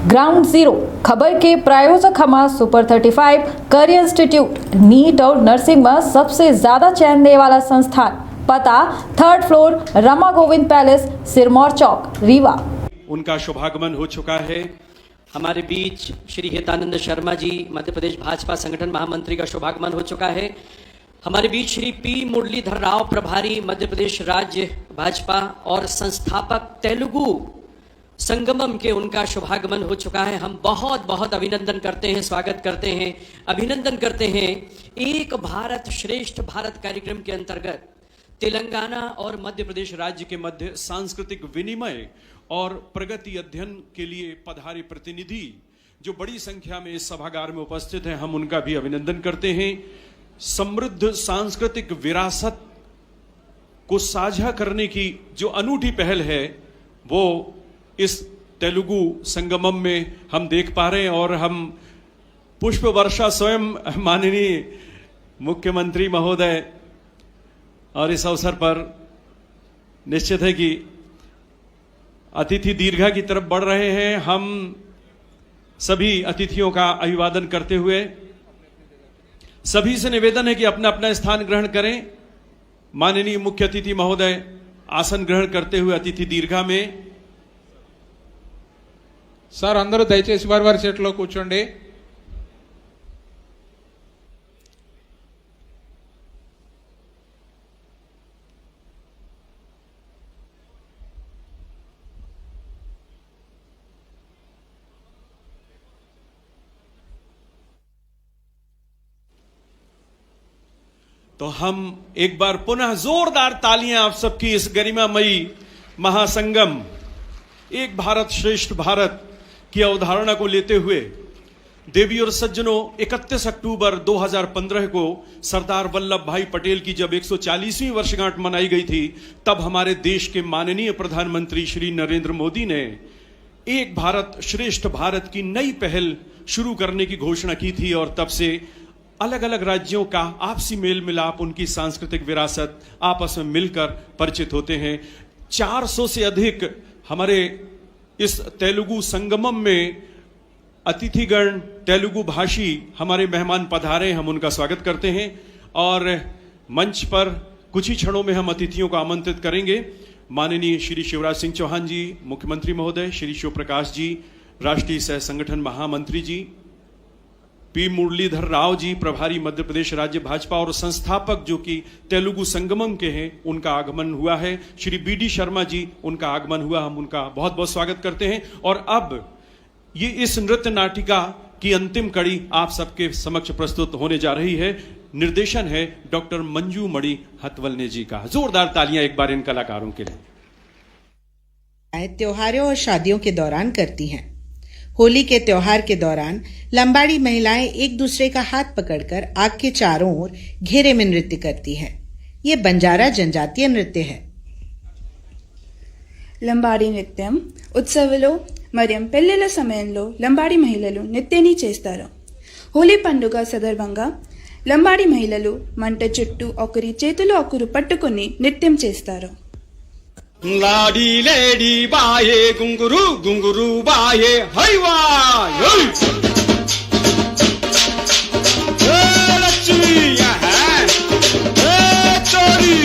Ground zero खबर के प्रायोजक हमारा सुपर 35 करियर इंस्टीट्यूट नीट और नर्सिंग में सबसे ज्यादा चयन देने वाला संस्थान। पता 3rd floor Rama Govind palace, Sirmour chowk, Rewa. उनका शुभागमन हो चुका है। हमारे बीच श्री हितानंद शर्मा जी मध्य प्रदेश भाजपा संगठन महामंत्री का शुभागमन हो चुका है। हमारे बीच श्री पी मुरलीधर राव प्रभारी मध्य प्रदेश राज्य भाजपा और संस्थापक तेलुगु संगमम के उनका शुभागमन हो चुका है। हम बहुत बहुत अभिनंदन करते हैं, स्वागत करते हैं, अभिनंदन करते हैं। एक भारत श्रेष्ठ भारत कार्यक्रम के अंतर्गत तेलंगाना और मध्य प्रदेश राज्य के मध्य सांस्कृतिक विनिमय और प्रगति अध्ययन के लिए पधारे प्रतिनिधि जो बड़ी संख्या में इस सभागार में उपस्थित हैं, हम उनका भी अभिनंदन करते हैं। समृद्ध सांस्कृतिक विरासत को साझा करने की जो अनूठी पहल है वो इस तेलुगु संगमम में हम देख पा रहे हैं और हम पुष्प वर्षा स्वयं माननीय मुख्यमंत्री महोदय और इस अवसर पर निश्चित है कि अतिथि दीर्घा की तरफ बढ़ रहे हैं। हम सभी अतिथियों का अभिवादन करते हुए सभी से निवेदन है कि अपना अपना स्थान ग्रहण करें। माननीय मुख्य अतिथि महोदय आसन ग्रहण करते हुए अतिथि दीर्घा में సార్ అందరూ దయచేసి వారి సీట్లో కూర్చోండి। तो हम एक बार पुनः जोरदार तालियां आप सबकी इस गरिमामयी महासंगम एक भारत श्रेष्ठ भारत की अवधारणा को लेते हुए देवी और सज्जनों 31 अक्टूबर 2015 को सरदार वल्लभ भाई पटेल की जब 140वीं वर्षगांठ मनाई गई थी, तब हमारे देश के माननीय प्रधानमंत्री श्री नरेंद्र मोदी ने एक भारत श्रेष्ठ भारत की नई पहल शुरू करने की घोषणा की थी और तब से अलग अलग राज्यों का आपसी मेल मिलाप, उनकी सांस्कृतिक विरासत आपस में मिलकर परिचित होते हैं। 400 से अधिक हमारे इस तेलुगु संगमम में अतिथिगण तेलुगु भाषी हमारे मेहमान पधारे, हम उनका स्वागत करते हैं और मंच पर कुछ ही क्षणों में हम अतिथियों को आमंत्रित करेंगे। माननीय श्री शिवराज सिंह चौहान जी मुख्यमंत्री महोदय, श्री शिव प्रकाश जी राष्ट्रीय सह संगठन महामंत्री जी, पी मुरलीधर राव जी प्रभारी मध्य प्रदेश राज्य भाजपा और संस्थापक जो कि तेलुगु संगमम के हैं, उनका आगमन हुआ है। श्री बीडी शर्मा जी उनका आगमन हुआ, हम उनका बहुत बहुत स्वागत करते हैं। और अब ये इस नृत्य नाटिका की अंतिम कड़ी आप सबके समक्ष प्रस्तुत होने जा रही है। निर्देशन है डॉक्टर मंजू मणि हतवलने जी का। जोरदार तालियां एक बार इन कलाकारों के लिए। त्योहारों और शादियों के दौरान करती हैं। होली के त्योहार के दौरान लंबाड़ी महिलाएं एक दूसरे का हाथ पकड़कर आग के चारों ओर घेरे में नृत्य करती हैं। ये बंजारा जनजातीय नृत्य है। లంబాడి నృత్యం ఉత్సవాలు మరియు పెళ్లిళ్ల సమయంలో లంబాడి మహిళలు నృత్యాన్ని చేస్తారు. హోలీ పండుగ సందర్భంగా లంబాడి మహిళలు మంట చుట్టూ ఒకరి చేతిలో ఒకరు పట్టుకుని నృత్యం చేస్తారు. लाडी लेडी बाये गुंगुरु गुंगुरु बाये हैवा लक्ष्मी चोरी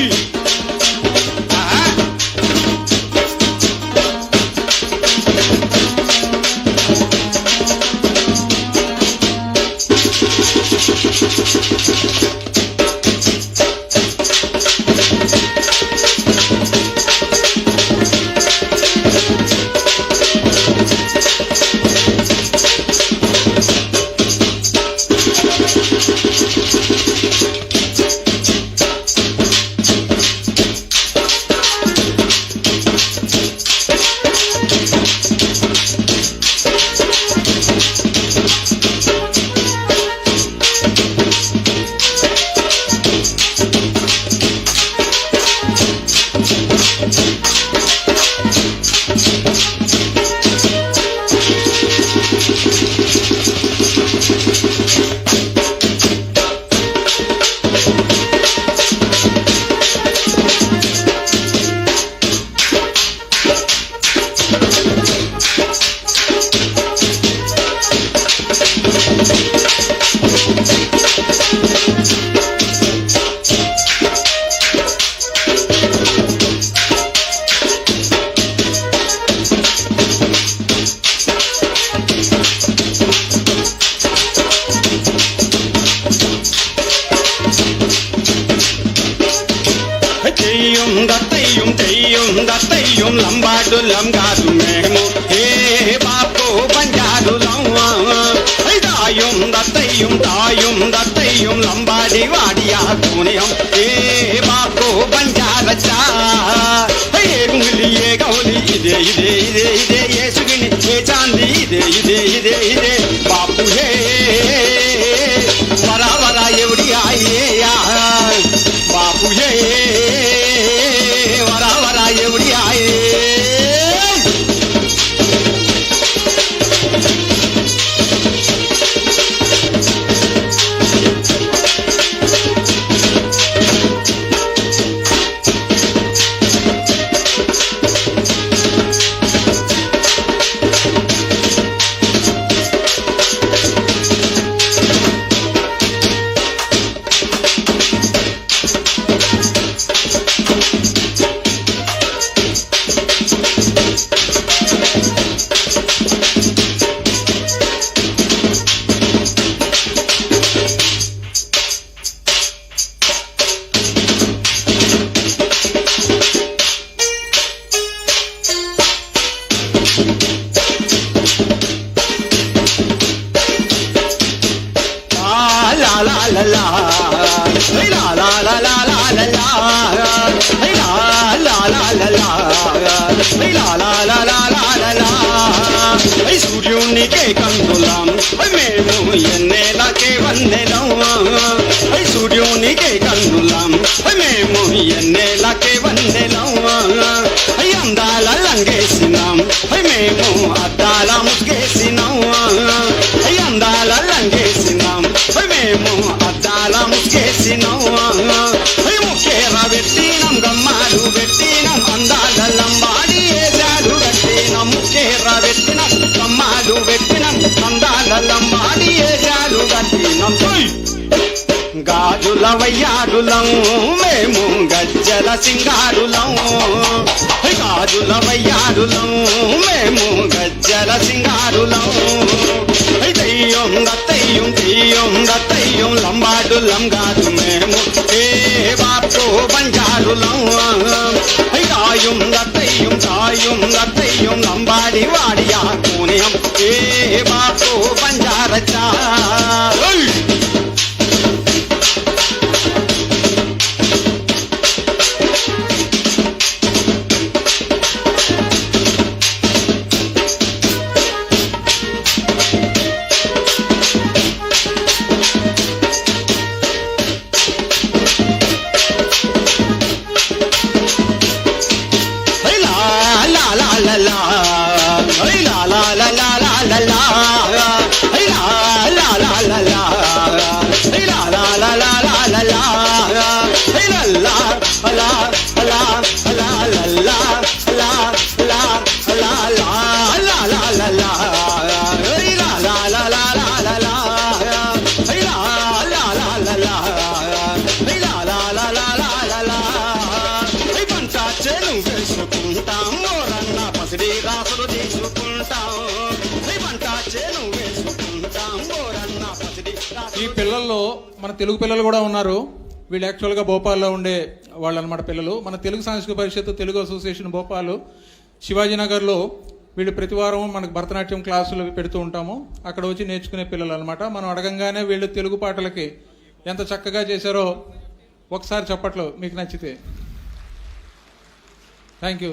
దత్తయ్యం లంబాడులం కాదు మేము ఏ బాపు బంజారులం దత్తయ్యం లంబాడి వాడియా కూనియం ఏ బాపు బంజారచా ఏ గుంగిలి ఏ గౌలి ఇదే ఏ సుగిని ఏ చాంది ఇదే బాపు హే వరా ఎవడి ఆయే బాపు హే వరా ఎవడి ఆయే సూర్యునికే కందులం మేము ఎన్నేలకే వందెలం సూర్యునికే కందులం మేము ఎన్నేలకే వందెలం అందాల లంగేసినాం మేము అద్దాల ముగ్గేసినాం అందాల లంగేసినాం మేము అద్దాల ముగ్గేసినాం ముఖ్యేర పెట్టినాం గమ్మాలు పెట్టినాం అందాల లంబాడి ఏజాలు కట్టినాం ముఖ్యేర పెట్టినాం గమ్మాలు పెట్టినాం అందాల లంబాడి ఏజాలు కట్టినాం గాజుల వయ్యాడులం మేము గజ్జల సింగారులం గాజుల వయ్యాడులం మేము గజ్జల సింగారులం దత్తయ్యం లంబాడులం కాదు మేము ఏ బాపు బంజారులం దత్తయ్యం లంబాడి వాడియా కూనియం ఏ బాపు బంజారచా వేసుకుంటాం మోరన్న పసిడి రాసులు తీసుకుంటాం పంట చేను వేసుకుంటాం మోరన్న పసిడి ఈ పిల్లల్లో మన తెలుగు పిల్లలు కూడా ఉన్నారు. వీళ్ళు యాక్చువల్గా భోపాల్లో ఉండే వాళ్ళు అనమాట పిల్లలు. మన తెలుగు సాంస్కృతిక పరిషత్ తెలుగు అసోసియేషన్ భోపాల్ శివాజీనగర్లో వీళ్ళు ప్రతి వారం మనకు భరతనాట్యం క్లాసులు పెడుతూ ఉంటాము. అక్కడ వచ్చి నేర్చుకునే పిల్లలు అనమాట. మనం అడగంగానే వీళ్ళు తెలుగు పాటలకి ఎంత చక్కగా చేశారో ఒకసారి చప్పట్లు మీకు నచ్చితే. Thank you.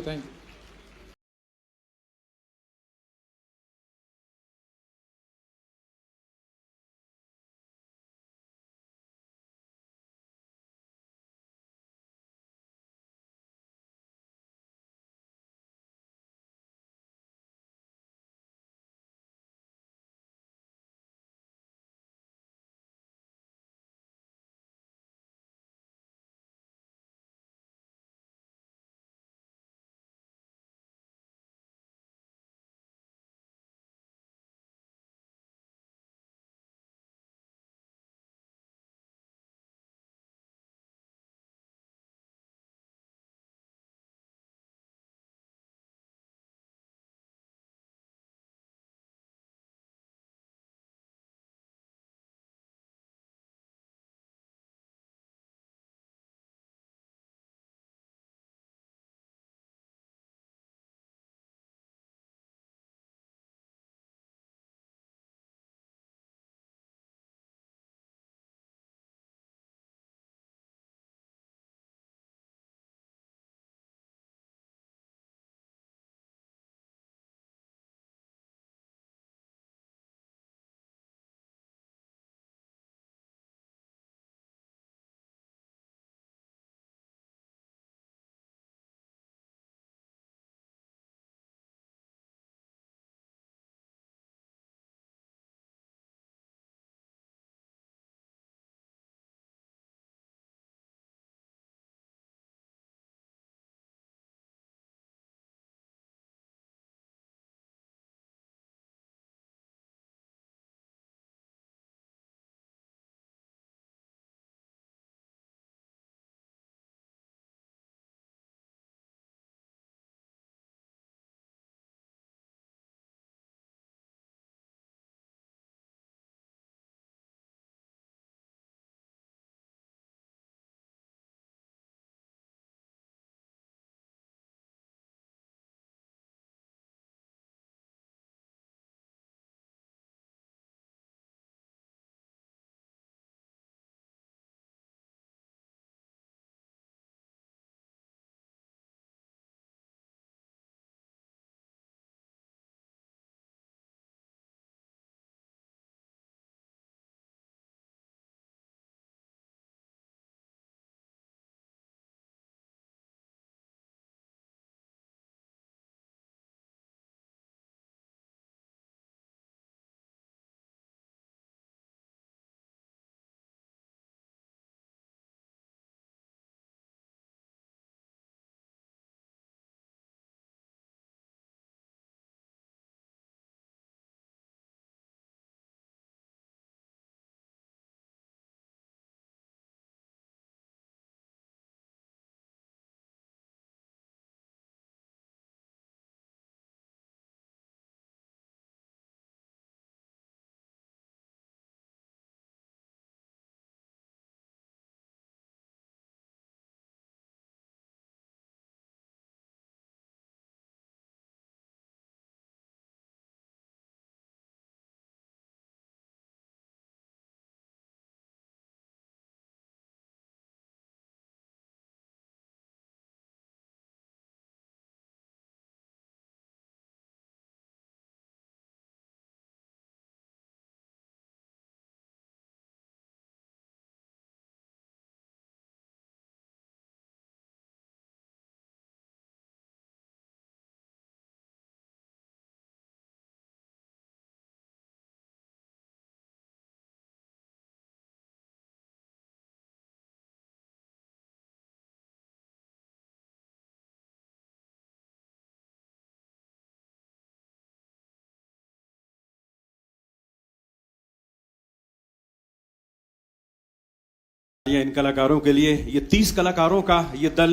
इन कलाकारों के लिए। ये 30 कलाकारों का ये दल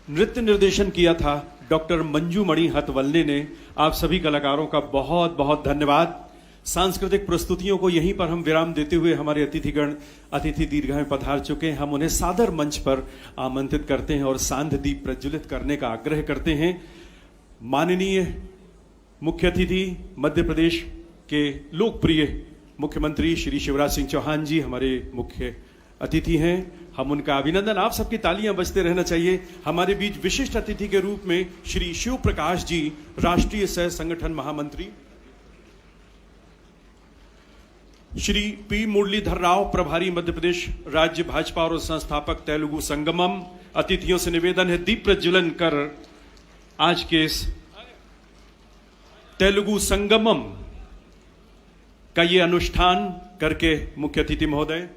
नृत्य निर्देशन किया था डॉक्टर मंजू मणि हतवल्ले ने। आप सभी कलाकारों का बहुत बहुत धन्यवाद। सांस्कृतिक प्रस्तुतियों को यहीं पर हम विराम देते हुए हमारे अतिथिगण अतिथि दीर्घा में पधार चुके हैं। हम उन्हें सादर मंच पर आमंत्रित करते हैं और सांध्य दीप प्रज्वलित करने का आग्रह करते हैं। माननीय मुख्य अतिथि मध्य प्रदेश के लोकप्रिय मुख्यमंत्री श्री शिवराज सिंह चौहान जी हमारे मुख्य अतिथि हैं। हम उनका अभिनंदन, आप सबकी तालियां बजते रहना चाहिए। हमारे बीच विशिष्ट अतिथि के रूप में श्री शिव प्रकाश जी, राष्ट्रीय सह संगठन महामंत्री, श्री पी मुरलीधर राव, प्रभारी मध्य प्रदेश राज्य भाजपा और संस्थापक तेलुगु संगमम। अतिथियों से निवेदन है दीप प्रज्वलन कर आज के इस तेलुगु संगमम का ये अनुष्ठान करके मुख्य अतिथि महोदय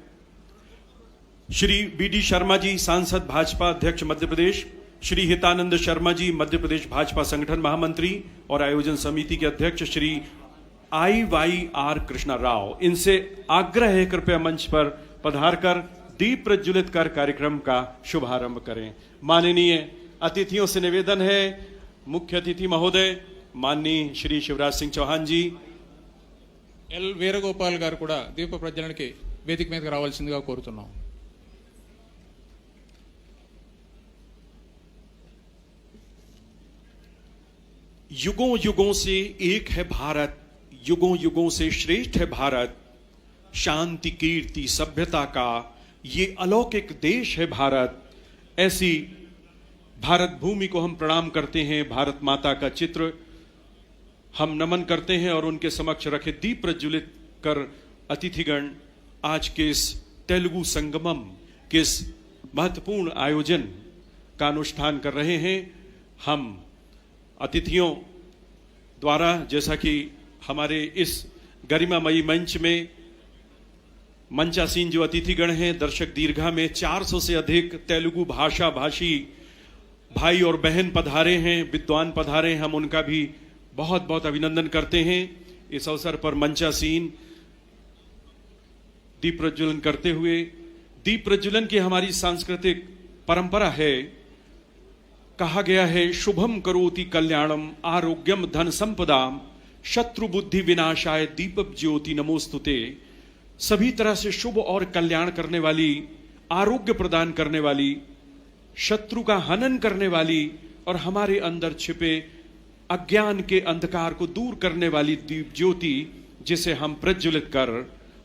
श्री बीडी शर्मा जी, सांसद भाजपा अध्यक्ष मध्य प्रदेश, श्री हितानंद शर्मा जी, मध्य प्रदेश भाजपा संगठन महामंत्री और आयोजन समिति के अध्यक्ष श्री IYR कृष्णा राव, इनसे आग्रह है कृपया मंच पर पधार कर दीप प्रज्वलित कर कार्यक्रम का शुभारंभ करें। माननीय अतिथियों से निवेदन है मुख्य अतिथि महोदय माननीय श्री शिवराज सिंह चौहान जी, ఎల్ వీరగోపాల్ గారు కూడా దీప ప్రజ్వలనకి వేదిక మీదకి రావాల్సిందిగా కోరుతున్నాం. युगों युगों से एक है भारत, युगों युगों से श्रेष्ठ है भारत, शांति कीर्ति सभ्यता का ये अलौकिक देश है भारत। ऐसी भारत भूमि को हम प्रणाम करते हैं। भारत माता का चित्र हम नमन करते हैं और उनके समक्ष रखे दीप प्रज्वलित कर अतिथिगण आज के इस तेलुगु संगमम के इस महत्वपूर्ण आयोजन का अनुष्ठान कर रहे हैं। हम अतिथियों द्वारा, जैसा कि हमारे इस गरिमामयी मंच में मंचासीन जो अतिथिगण हैं, दर्शक दीर्घा में 400 से अधिक तेलुगु भाषा भाषी भाई और बहन पधारे हैं, विद्वान पधारे हैं, हम उनका भी बहुत बहुत अभिनंदन करते हैं। इस अवसर पर मंचासीन दीप प्रज्वलन करते हुए, दीप प्रज्वलन की हमारी सांस्कृतिक परंपरा है। कहा गया है शुभम करोति कल्याणम आरोग्यम धन संपदाम शत्रु बुद्धि विनाशाय दीपक ज्योति नमोस्तुते। सभी तरह से शुभ और कल्याण करने वाली, आरोग्य प्रदान करने वाली, शत्रु का हनन करने वाली और हमारे अंदर छिपे अज्ञान के अंधकार को दूर करने वाली दीप ज्योति, जिसे हम प्रज्वलित कर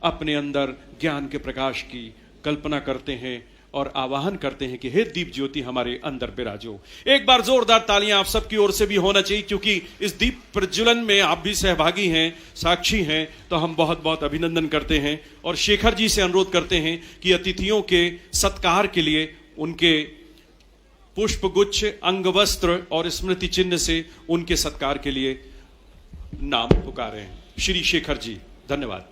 अपने अंदर ज्ञान के प्रकाश की कल्पना करते हैं और आवाहन करते हैं कि हे दीप ज्योति हमारे अंदर विराजो। एक बार जोरदार तालियां आप सबकी ओर से भी होना चाहिए, क्योंकि इस दीप प्रज्वलन में आप भी सहभागी हैं, साक्षी हैं, तो हम बहुत बहुत अभिनंदन करते हैं। और शेखर जी से अनुरोध करते हैं कि अतिथियों के सत्कार के लिए उनके पुष्पगुच्छ, अंगवस्त्र और स्मृति चिन्ह से उनके सत्कार के लिए नाम पुकारें। श्री शेखर जी, धन्यवाद।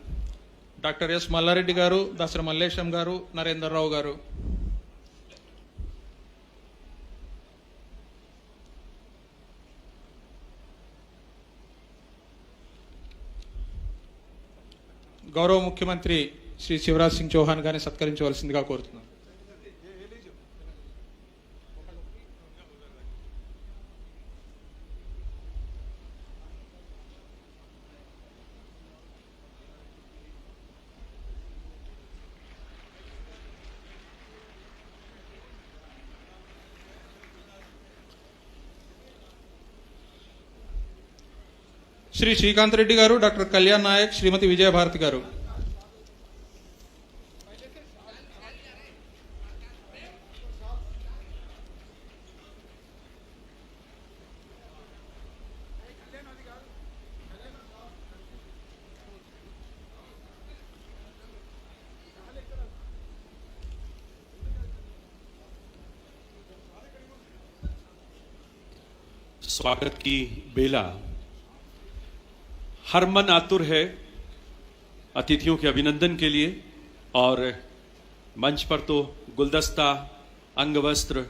డాక్టర్ ఎస్ మల్లారెడ్డి గారు, దసర మల్లేశం గారు, నరేందర్రావు గారు. గౌరవ ముఖ్యమంత్రి శ్రీ శివరాజ్ సింగ్ చౌహాన్ గారిని సత్కరించవలసిందిగా కోరుతున్నాను. శ్రీ శ్రీకాంత్ రెడ్డి గారు, డాక్టర్ కళ్యాణ్ నాయక్, శ్రీమతి విజయభారతి గారు. स्वागत की बेला हर मन आतुर है अतिथियों के अभिनंदन के लिए, और मंच पर तो गुलदस्ता, अंगवस्त्र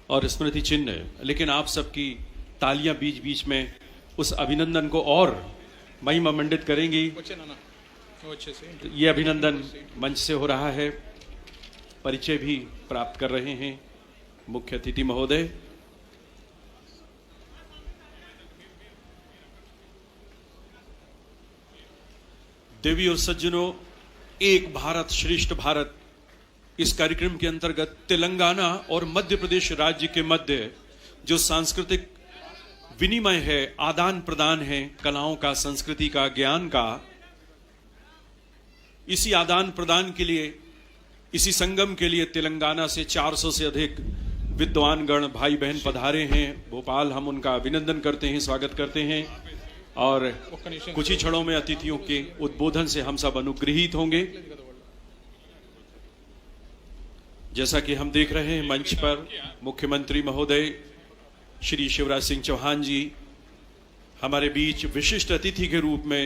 और स्मृति चिन्ह, लेकिन आप सबकी तालियां बीच बीच में उस अभिनंदन को और महिमा मंडित करेंगी। ये अभिनंदन मंच से हो रहा है। परिचय भी प्राप्त कर रहे हैं मुख्य अतिथि महोदय। देवी और सज्जनों, एक भारत श्रेष्ठ भारत इस कार्यक्रम के अंतर्गत तेलंगाना और मध्य प्रदेश राज्य के मध्य जो सांस्कृतिक विनिमय है, आदान प्रदान है, कलाओं का, संस्कृति का, ज्ञान का, इसी आदान प्रदान के लिए, इसी संगम के लिए तेलंगाना से 400 से अधिक विद्वान गण भाई बहन पधारे हैं भोपाल। हम उनका अभिनंदन करते हैं, स्वागत करते हैं और कुछ ही क्षणों में अतिथियों के उद्बोधन से हम सब अनुग्रहित होंगे। जैसा कि हम देख रहे हैं मंच पर मुख्यमंत्री महोदय श्री शिवराज सिंह चौहान जी, हमारे बीच विशिष्ट अतिथि के रूप में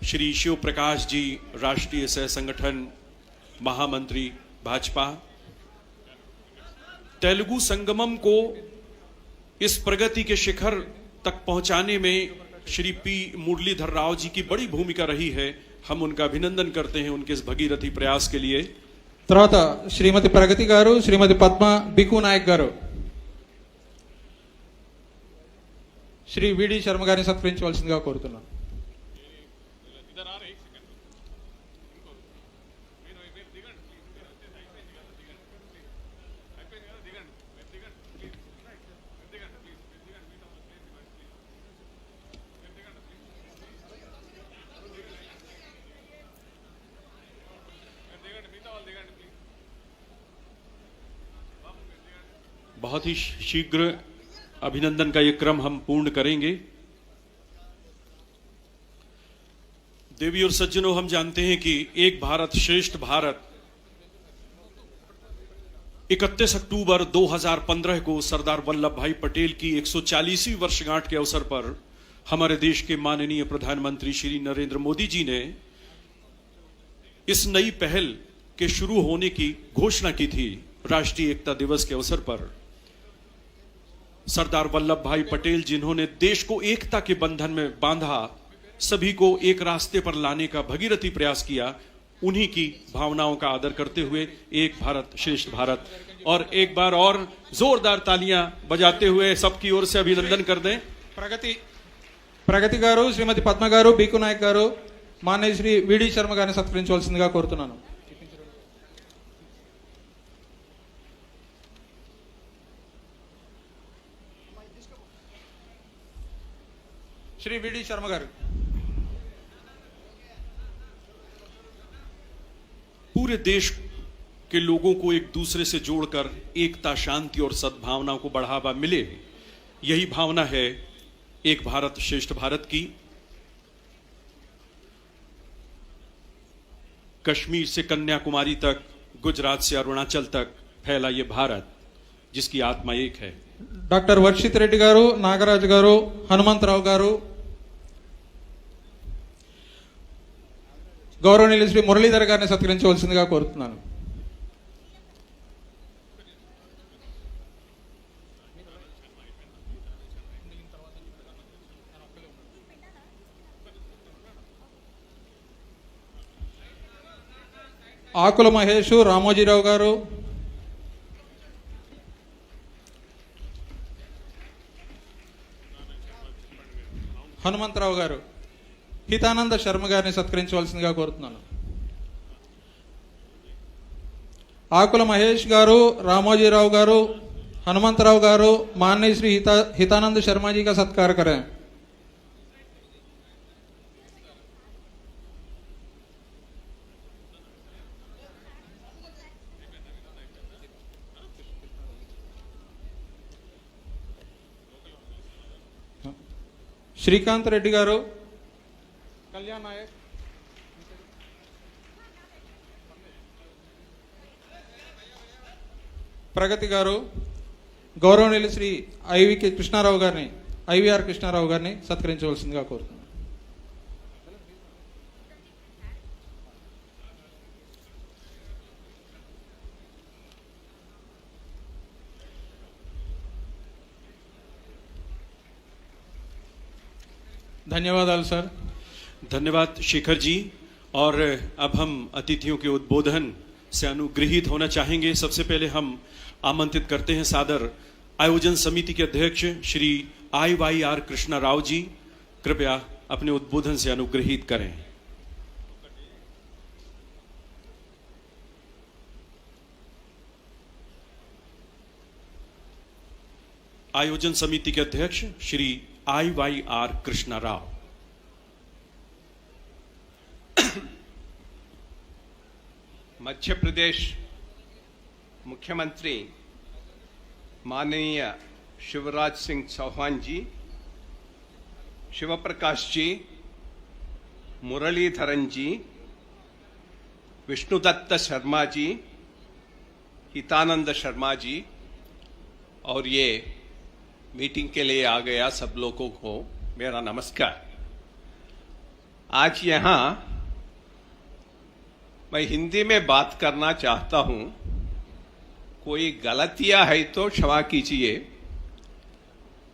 श्री शिव प्रकाश जी, राष्ट्रीय सह संगठन महामंत्री भाजपा। तेलुगु संगमम को इस प्रगति के शिखर तक पहुंचाने में श्री पी मुरलीधर राव जी की बड़ी भूमिका रही है। हम उनका अभिनंदन करते हैं उनके इस भगीरथी प्रयास के लिए। తర్వాత శ్రీమతి ప్రగతి గారు, శ్రీమతి పద్మ బికు నాయక్ గారు, శ్రీ విడి శర్మ గారిని సత్కరించవలసిందిగా కోరుతున్నాను. बहुत ही शीघ्र अभिनंदन का ये क्रम हम पूर्ण करेंगे। देवी और सज्जनों, हम जानते हैं कि एक भारत श्रेष्ठ भारत 31 अक्टूबर 2015 को सरदार वल्लभ भाई पटेल की 140वीं वर्षगांठ के अवसर पर हमारे देश के माननीय प्रधानमंत्री श्री नरेंद्र मोदी जी ने इस नई पहल के शुरू होने की घोषणा की थी। राष्ट्रीय एकता दिवस के अवसर पर सरदार वल्लभ भाई पटेल, जिन्होंने देश को एकता के बंधन में बांधा, सभी को एक रास्ते पर लाने का भगीरथी प्रयास किया, उन्हीं की भावनाओं का आदर करते हुए एक भारत श्रेष्ठ भारत, और एक बार और जोरदार तालियां बजाते हुए सबकी ओर से अभिनंदन कर दें। ప్రగతి గారు, శ్రీమతి పద్మ గారు, బికు నాయక్ గారు, మాన్య శ్రీ విడి శర్మ గారిని సత్కరించవలసిందిగా కోరుతున్నాను. श्री वीडी शर्मा गारू। पूरे देश के लोगों को एक दूसरे से जोड़कर एकता, शांति और सद्भावना को बढ़ावा मिले, यही भावना है एक भारत श्रेष्ठ भारत की। कश्मीर से कन्याकुमारी तक, गुजरात से अरुणाचल तक फैला ये भारत जिसकी आत्मा एक है। डॉक्टर वर्षित रेड्डी गारू, नागराज गारू, हनुमंतराव गारू, గౌరవనీయులు శ్రీ మురళీధర్ గారిని సత్కరించవలసిందిగా కోరుతున్నాను. ఆకుల మహేష్, రామోజీరావు గారు, హనుమంతరావు గారు, హితానంద శర్మ గారిని సత్కరించవలసిందిగా కోరుతున్నాను. ఆకుల మహేష్ గారు, రామోజీరావు గారు, हनुमंतराव गारू, माननीय श्री हितानंद शर्मा जी का सत्कार करें। श्रीकांत रेड्डी गारू, कल्याण नायक, प्रगति गारू, गौरवनीय श्री ఐవికే కృష్ణారావు గారిని ఐవిఆర్ కృష్ణారావు గారిని సత్కరించవలసిందిగా కోరుతున్నాను। धन्यवाद सर। धन्यवाद शेखर जी। और अब हम अतिथियों के उद्बोधन से अनुग्रहित होना चाहेंगे। सबसे पहले हम आमंत्रित करते हैं सादर आयोजन समिति के अध्यक्ष श्री IYR कृष्णा राव जी, कृपया अपने उद्बोधन से अनुग्रहित करें। आयोजन समिति के अध्यक्ष श्री IYR कृष्णा राव। मध्य प्रदेश मुख्यमंत्री माननीय शिवराज सिंह चौहान जी, शिवप्रकाश जी, मुरलीधरन जी, विष्णुदत्त शर्मा जी, हितानंद शर्मा जी और ये मीटिंग के लिए आ गया सब लोगों को मेरा नमस्कार। आज यहाँ मैं हिंदी में बात करना चाहता हूं, कोई गलतियां है तो क्षमा कीजिए।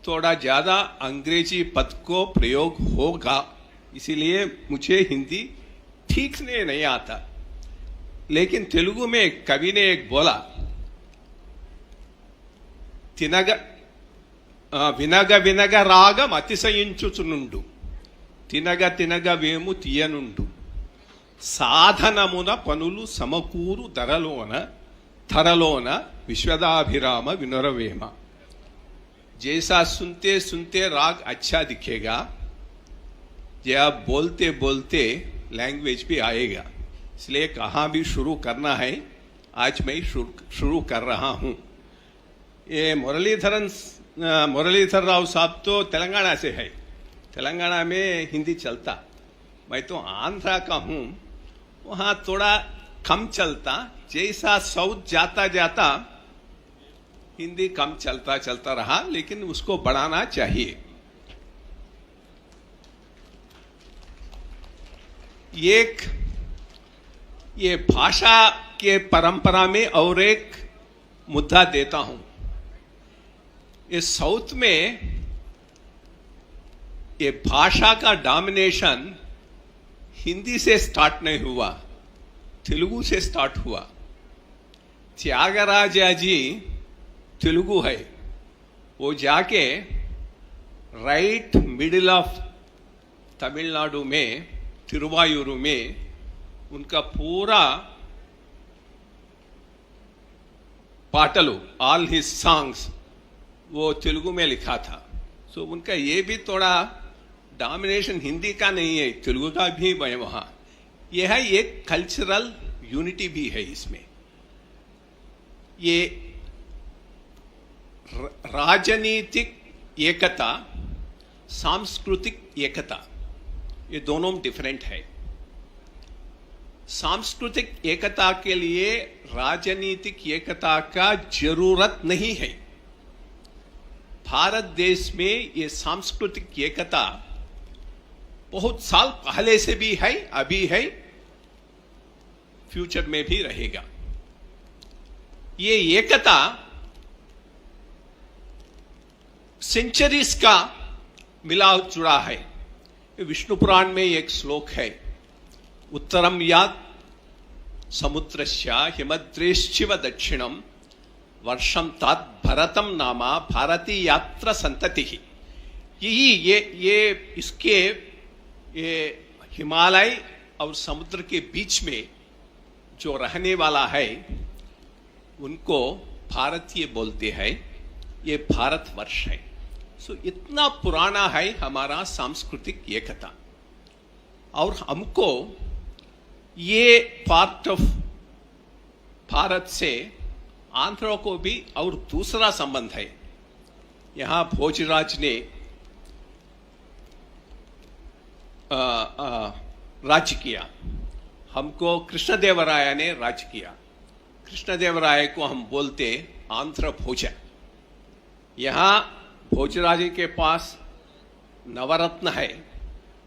थोड़ा ज्यादा अंग्रेजी पद को प्रयोग होगा, इसीलिए मुझे हिंदी ठीक से नहीं आता। लेकिन तेलुगु में एक कवि ने एक बोला, వినగ వినగ రాగం అతిశయించుచునుండు, తినగ తినగ వేము తీయనుండు, సాధనమున పనులు సమకూరు ధరలోన విశ్వదాభిరామ వినురవేమ। जैसा सुनते सुनते राग अच्छा दिखेगा, या बोलते बोलते लैंग्वेज भी आएगा। इसलिए कहाँ भी शुरू करना है, आज मैं शुरू कर रहा हूँ। ये मुरलीधर राव साहब तो तेलंगाना से है, तेलंगाना में हिंदी चलता। मैं तो आंध्रा का हूँ, वहाँ थोड़ा कम चलता। जैसा साउथ जाता जाता हिंदी कम चलता रहा, लेकिन उसको बढ़ाना चाहिए। ये भाषा के परंपरा में और एक मुद्दा देता हूं। इस साउथ में ये भाषा का डोमिनेशन हिंदी से स्टार्ट नहीं हुआ, तेलुगु से स्टार्ट हुआ। त्यागराजा जी तेलुगु है, वो जाके राइट मिडिल ऑफ तमिलनाडु में तिरुवायूर में उनका पूरा पाटलू, ऑल हिज सॉन्ग्स, वो तेलुगु में लिखा था। सो उनका ये भी थोड़ा डोमिनेशन हिंदी का नहीं है, तेलुगु का भी है वहां। यह है एक कल्चरल यूनिटी भी है इसमें। ये राजनीतिक एकता, सांस्कृतिक एकता, ये दोनों डिफरेंट है। सांस्कृतिक एकता के लिए राजनीतिक एकता का जरूरत नहीं है। भारत देश में ये सांस्कृतिक एकता बहुत साल पहले से भी है, अभी है, फ्यूचर में भी रहेगा। ये एकता सेंचुरीज का मिला जुड़ा है। विष्णु पुराण में एक श्लोक है, उत्तरम यात समुद्रस्य हिमद्रेश्चिव दक्षिणम वर्षम तात भरतम नामा भारती यात्रा संतति। यही ये इसके ये हिमालय और समुद्र के बीच में जो रहने वाला है उनको भारतीय बोलते हैं। ये भारतवर्ष है। सो इतना पुराना है हमारा सांस्कृतिक एकता, और हमको ये पार्ट ऑफ भारत से आंध्र को भी और दूसरा संबंध है। यहां भोजराज ने राज्य किया, हमको कृष्णदेवराय ने राज्य किया। कृष्णदेवराय को हम बोलते आंध्र भोज। यहां भोजराज के पास नवरत्न है,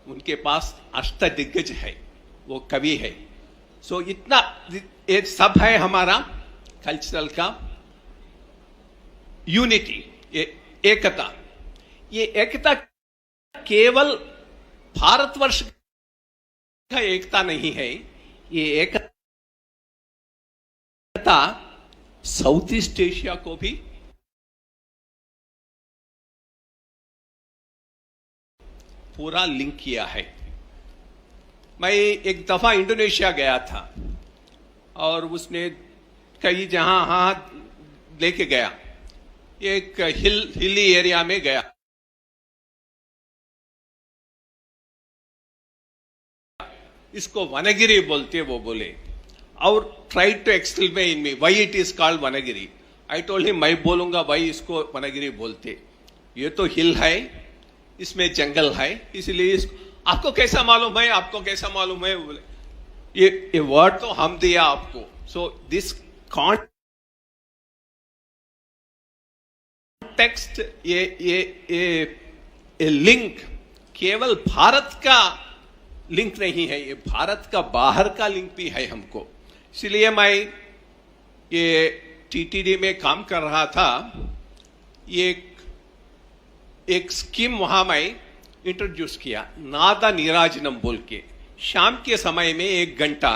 उनके पास अष्टदिग्गज है, वो कवि है। सो इतना एक सब है हमारा कल्चरल का यूनिटी, ये एकता। ये एकता केवल भारतवर्ष का एकता नहीं है, ये एकता का साउथ ईस्ट एशिया को भी पूरा लिंक किया है। मैं एक दफा इंडोनेशिया गया था और उसने कई जहां हाथ लेके गया, एक हिली एरिया में गया, इसको वनगिरी बोलते वो बोले, और try to explain me why it is called Vanagiri. I told him मैं बोलूंगा भाई इसको वनगिरी बोलते, ये तो हिल है, इसमें जंगल है, इसलिए इसको आपको कैसा मालूम है, आपको कैसा मालूम है, बोले ये वर्ड तो हम दिया आपको। सो दिस कॉन्टेक्स्ट, ये लिंक केवल भारत का लिंक नहीं है, ये भारत का बाहर का लिंक भी है हमको। इसलिए मैं ये टीटीडी में काम कर रहा था, ये एक स्कीम वहां मैं इंट्रोड्यूस किया, नादा नीराजनम बोल के। शाम के समय में 1 घंटा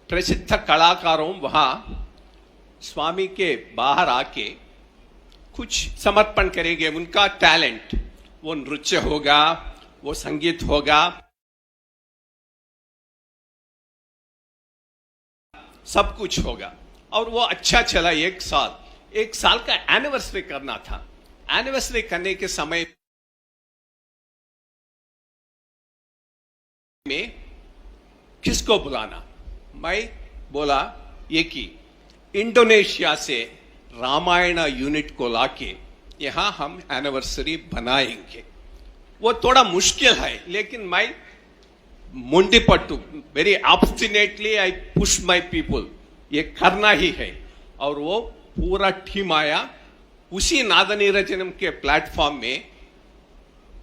प्रसिद्ध कलाकारों वहां स्वामी के बाहर आके कुछ समर्पण करेंगे, उनका टैलेंट, वो नृत्य होगा, वो संगीत होगा, सब कुछ होगा। और वो अच्छा चला 1 साल। 1 साल का एनिवर्सरी करना था। एनिवर्सरी करने के समय में किसको बुलाना, मैं बोला ये कि इंडोनेशिया से रामायण यूनिट को लाके यहां हम एनिवर्सरी बनाएंगे। वो थोड़ा मुश्किल है, लेकिन मैं मुंडी पट्टू, very obstinately I push my people, ये करना ही है। और वो पूरा टीम आया, उसी नादनीरजनम के प्लेटफॉर्म में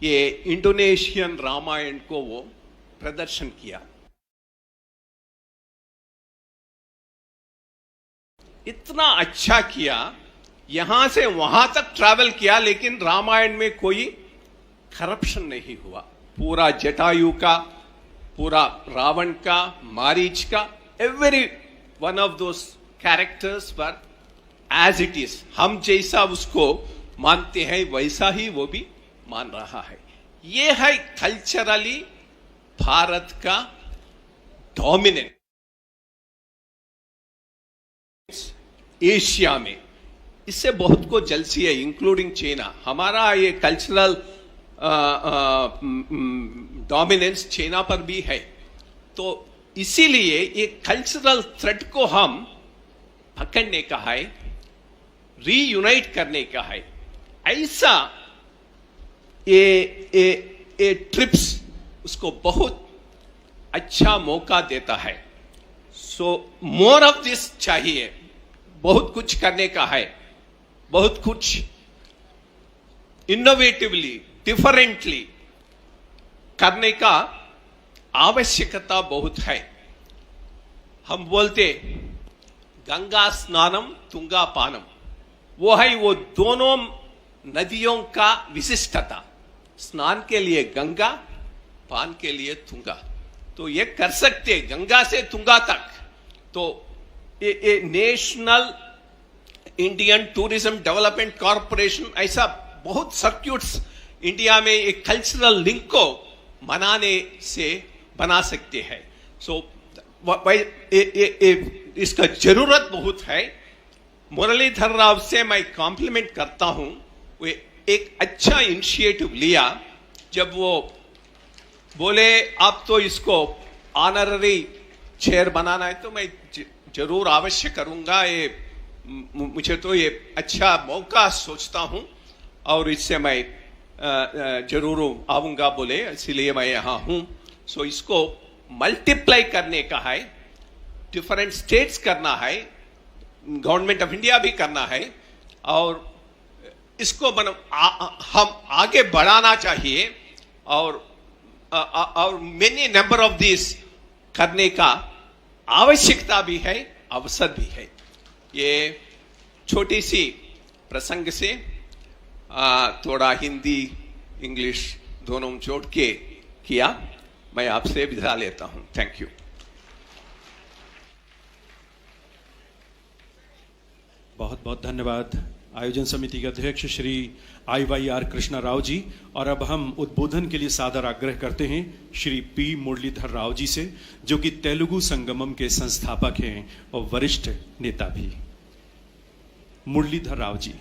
ये इंडोनेशियन रामायण को वो प्रदर्शन किया। इतना अच्छा किया, यहां से वहां तक ट्रैवल किया, लेकिन रामायण में कोई करप्शन नहीं हुआ। पूरा जटायु का, पूरा रावण का, मारीच का, every one of those characters पर एज इट इज, हम जैसा उसको मानते हैं वैसा ही वो भी मान रहा है। ये है कल्चरली भारत का डोमिनेंस एशिया में। इससे बहुत को जलसी है, इंक्लूडिंग चाइना। हमारा ये कल्चरल डोमिनेंस चाइना पर भी है। तो इसीलिए ये कल्चरल थ्रेड को हम पकड़ने का है, रीयूनाइट करने का है। ऐसा ये ट्रिप्स उसको बहुत अच्छा मौका देता है। सो मोर ऑफ दिस चाहिए, बहुत कुछ करने का है, बहुत कुछ इनोवेटिवली, डिफरेंटली करने का आवश्यकता बहुत है। हम बोलते गंगा स्नानम तुंगा पानम, वो है वो दोनों नदियों का विशिष्टता। स्नान के लिए गंगा, पान के लिए तुंगा। तो ये कर सकते गंगा से तुंगा तक। तो ये national Indian tourism development corporation ऐसा बहुत सर्क्यूट्स इंडिया में एक कल्चरल लिंक को मनाने से बना सकते हैं। सो इसका जरूरत बहुत है। मुरलीधर राव से मैं कॉम्प्लीमेंट करता हूं, वे एक अच्छा इनिशिएटिव लिया। जब वो बोले आप तो इसको ऑनररी चेयर बनाना है, तो मैं जरूर अवश्य करूंगा। ये मुझे तो ये अच्छा मौका सोचता हूं और इससे मैं जरूर आऊंगा बोले, इसलिए मैं यहां हूं। सो इसको मल्टीप्लाई करने का है, डिफरेंट स्टेट्स करना है, गवर्नमेंट ऑफ इंडिया भी करना है, और इसको हम आगे बढ़ाना चाहिए। और मेनी नंबर ऑफ दिस करने का आवश्यकता भी है, अवसर भी है। ये छोटी सी प्रसंग से थोड़ा हिंदी इंग्लिश दोनों जोड़ के किया। मैं आपसे विदा लेता हूं। Thank you. बहुत बहुत धन्यवाद आयोजन समिति के अध्यक्ष श्री IYR कृष्णा राव जी। और अब हम उद्बोधन के लिए सादर आग्रह करते हैं श्री P मुरलीधर राव जी से, जो कि तेलुगु संगमम के संस्थापक हैं और वरिष्ठ नेता भी। मुरलीधर राव जी।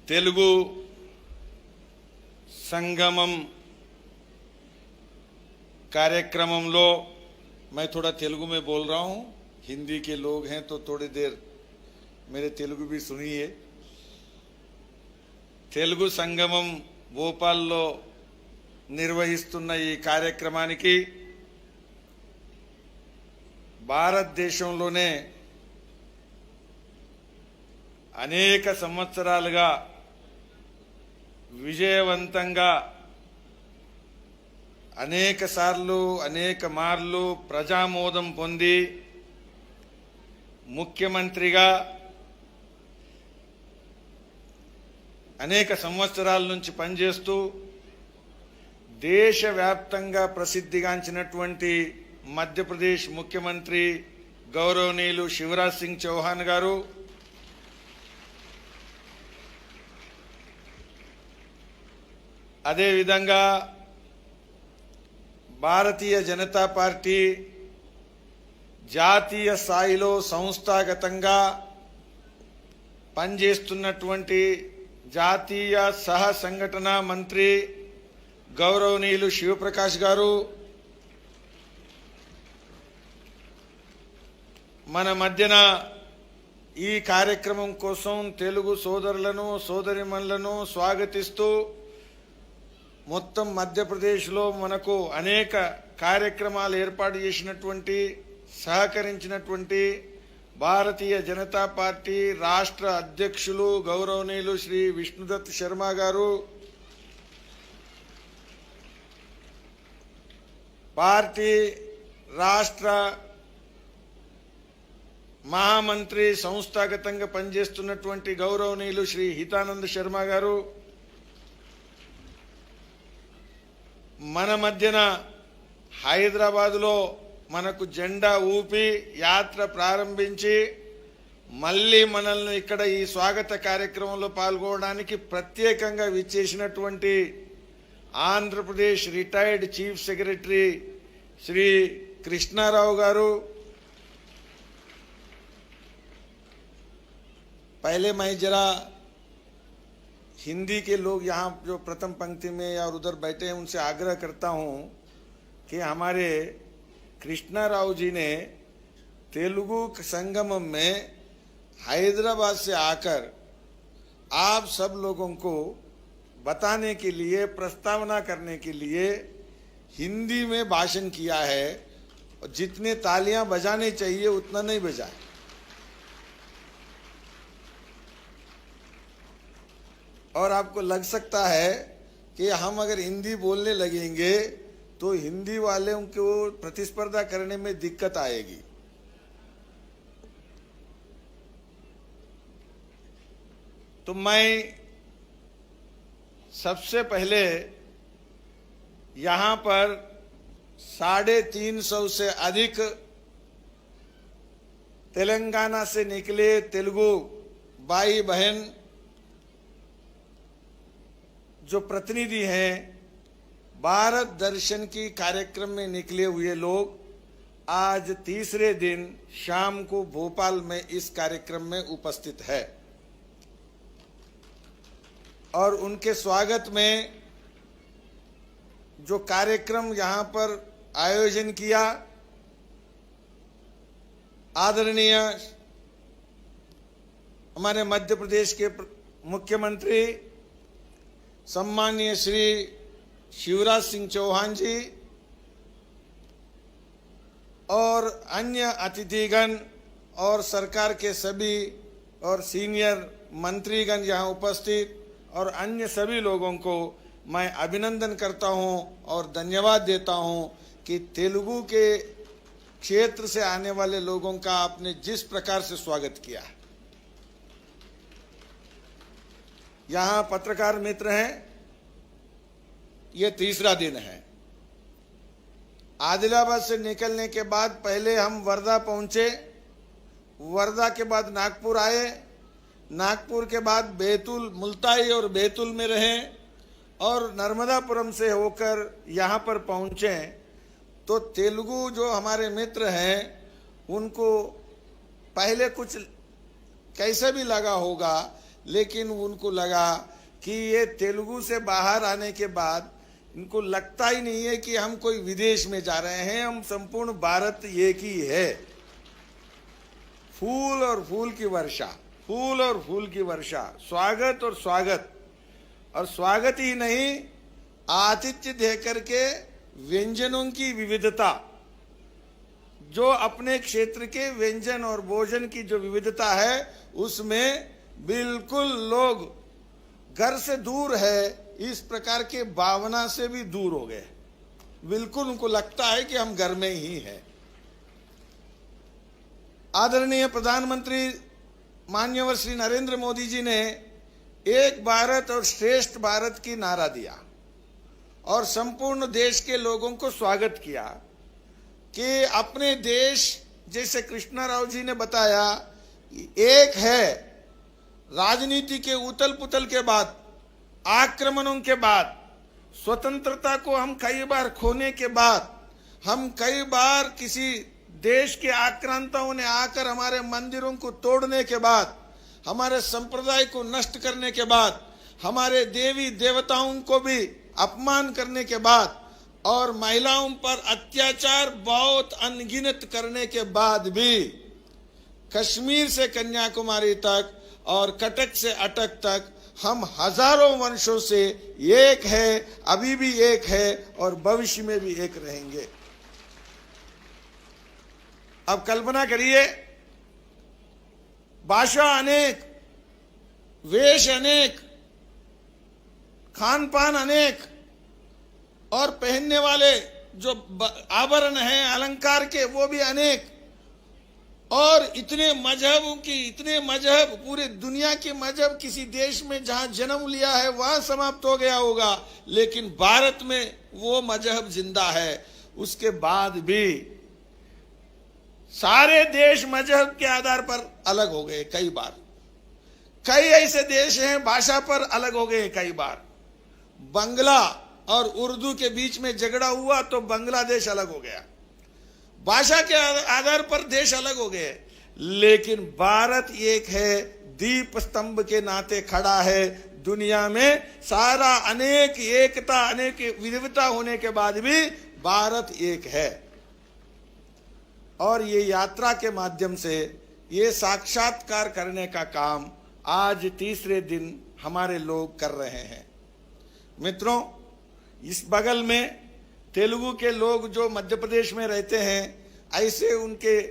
तेलुगु संगमम कार्यक्रमंलो मैं थोड़ा तेलुगु में बोल रहा हूं, हिंदी के लोग हैं तो थोड़ी देर मेरे तेलुगु भी सुनिए। तेलुगु संगमम భోపాల్లో నిర్వహిస్తున్న ఈ కార్యక్రమానికి భారతదేశంలోనే అనేక సంవత్సరాలుగా విజయవంతంగా అనేక సార్లు అనేక మార్లు ప్రజామోదం పొంది ముఖ్యమంత్రిగా అనేక సంవత్సరాల నుంచి పనిచేస్తూ దేశవ్యాప్తంగా ప్రసిద్ధిగాంచినటువంటి మధ్యప్రదేశ్ ముఖ్యమంత్రి గౌరవనీయులు శివరాజ్ సింగ్ చౌహాన్ గారు అదే విధంగా భారతీయ జనతా పార్టీ జాతీయ స్థాయిలో సంస్థాగతంగా పనిచేస్తున్నటువంటి జాతీయ సహ సంఘటన మంత్రి గౌరవనీయులు శివప్రకాష్ గారు మన మధ్యన ఈ కార్యక్రమం కోసం తెలుగు సోదరులను సోదరిమణులను స్వాగతిస్తూ మొత్తం మధ్యప్రదేశ్లో మనకు అనేక కార్యక్రమాలు ఏర్పాటు చేసినటువంటి సహకరించినటువంటి భారతీయ జనతా పార్టీ రాష్ట్ర అధ్యక్షులు గౌరవనీయులు శ్రీ విష్ణుదత్ శర్మ గారు, పార్టీ రాష్ట్ర మహామంత్రి సంస్థాగతంగా పనిచేస్తున్నటువంటి గౌరవనీయులు శ్రీ హితానంద శర్మ గారు, మన మధ్యన హైదరాబాదులో మనకు జెండా ఊపి యాత్ర ప్రారంభించి మళ్ళీ మనల్ని ఇక్కడ ఈ స్వాగత కార్యక్రమంలో పాల్గొనడానికి ప్రత్యేకంగా విచ్చేసినటువంటి Andhra Pradesh retired chief secretary Shri Krishna Rao గారు, पहले मैं जरा हिंदी के लोग यहाँ जो प्रथम पंक्ति में या उधर बैठे हैं उनसे आग्रह करता हूँ कि हमारे कृष्णा राव जी ने तेलुगु संगमम में हैदराबाद से आकर आप सब लोगों को बताने के लिए, प्रस्तावना करने के लिए हिंदी में भाषण किया है और जितने तालियां बजाने चाहिए उतना नहीं बजाए। और आपको लग सकता है कि हम अगर हिंदी बोलने लगेंगे तो हिंदी वाले को प्रतिस्पर्धा करने में दिक्कत आएगी। तो मैं सबसे पहले यहाँ पर 350 से अधिक तेलंगाना से निकले तेलुगु भाई बहन जो प्रतिनिधि हैं, भारत दर्शन की कार्यक्रम में निकले हुए लोग आज तीसरे दिन शाम को भोपाल में इस कार्यक्रम में उपस्थित है और उनके स्वागत में जो कार्यक्रम यहाँ पर आयोजन किया आदरणीय हमारे मध्य प्रदेश के मुख्यमंत्री सम्माननीय श्री शिवराज सिंह चौहान जी और अन्य अतिथिगण और सरकार के सभी और सीनियर मंत्रीगण यहाँ उपस्थित और अन्य सभी लोगों को मैं अभिनंदन करता हूँ और धन्यवाद देता हूँ कि तेलुगु के क्षेत्र से आने वाले लोगों का आपने जिस प्रकार से स्वागत किया। यहाँ पत्रकार मित्र हैं, ये तीसरा दिन है। आदिलाबाद से निकलने के बाद पहले हम वर्धा पहुंचे, वर्धा के बाद नागपुर आए, नागपुर के बाद बैतूल, मुल्ताई और बैतूल में रहे और नर्मदापुरम से होकर यहाँ पर पहुंचे। तो तेलुगु जो हमारे मित्र हैं उनको पहले कुछ कैसे भी लगा होगा, लेकिन उनको लगा कि ये तेलुगु से बाहर आने के बाद इनको लगता ही नहीं है कि हम कोई विदेश में जा रहे हैं, हम संपूर्ण भारत एक ही है। फूल और फूल की वर्षा, फूल और फूल की वर्षा, स्वागत और स्वागत, और स्वागत ही नहीं, आतिथ्य देकर के व्यंजनों की विविधता, जो अपने क्षेत्र के व्यंजन और भोजन की जो विविधता है उसमें बिल्कुल लोग घर से दूर है इस प्रकार के भावना से भी दूर हो गए। बिल्कुल उनको लगता है कि हम घर में ही हैं। आदरणीय प्रधानमंत्री माननीय श्री नरेंद्र मोदी जी ने एक भारत और श्रेष्ठ भारत की नारा दिया और संपूर्ण देश के लोगों को स्वागत किया कि अपने देश, जैसे कृष्णा राव जी ने बताया, एक है। राजनीति के उथल पुथल के बाद, आक्रमणों के बाद, स्वतंत्रता को हम कई बार खोने के बाद, हम कई बार किसी देश के आक्रांताओं ने आकर हमारे मंदिरों को तोड़ने के बाद, हमारे संप्रदाय को नष्ट करने के बाद, हमारे देवी देवताओं को भी अपमान करने के बाद और महिलाओं पर अत्याचार बहुत अनगिनत करने के बाद भी कश्मीर से कन्याकुमारी तक और कटक से अटक तक हम हजारों वर्षों से एक है, अभी भी एक है और भविष्य में भी एक रहेंगे। अब कल्पना करिए, भाषा अनेक, वेश अनेक, खान पान अनेक और पहनने वाले जो आभरण हैं अलंकार के वो भी अनेक, और इतने मजहब पूरे दुनिया के मजहब किसी देश में जहां जन्म लिया है वहां समाप्त हो गया होगा, लेकिन भारत में वो मजहब जिंदा है। उसके बाद भी सारे देश मजहब के आधार पर अलग हो गए कई बार। कई ऐसे देश हैं भाषा पर अलग हो गए कई बार। बंगला और उर्दू के बीच में झगड़ा हुआ तो बांग्लादेश अलग हो गया। भाषा के आधार पर देश अलग हो गए, लेकिन भारत एक है, दीप स्तंभ के नाते खड़ा है दुनिया में। सारा अनेक एकता, अनेक विविधता होने के बाद भी भारत एक है। और ये यात्रा के माध्यम से ये साक्षात्कार करने का काम आज तीसरे दिन हमारे लोग कर रहे हैं। मित्रों, इस बगल में तेलुगु के लोग जो मध्य प्रदेश में रहते हैं, ऐसे उनके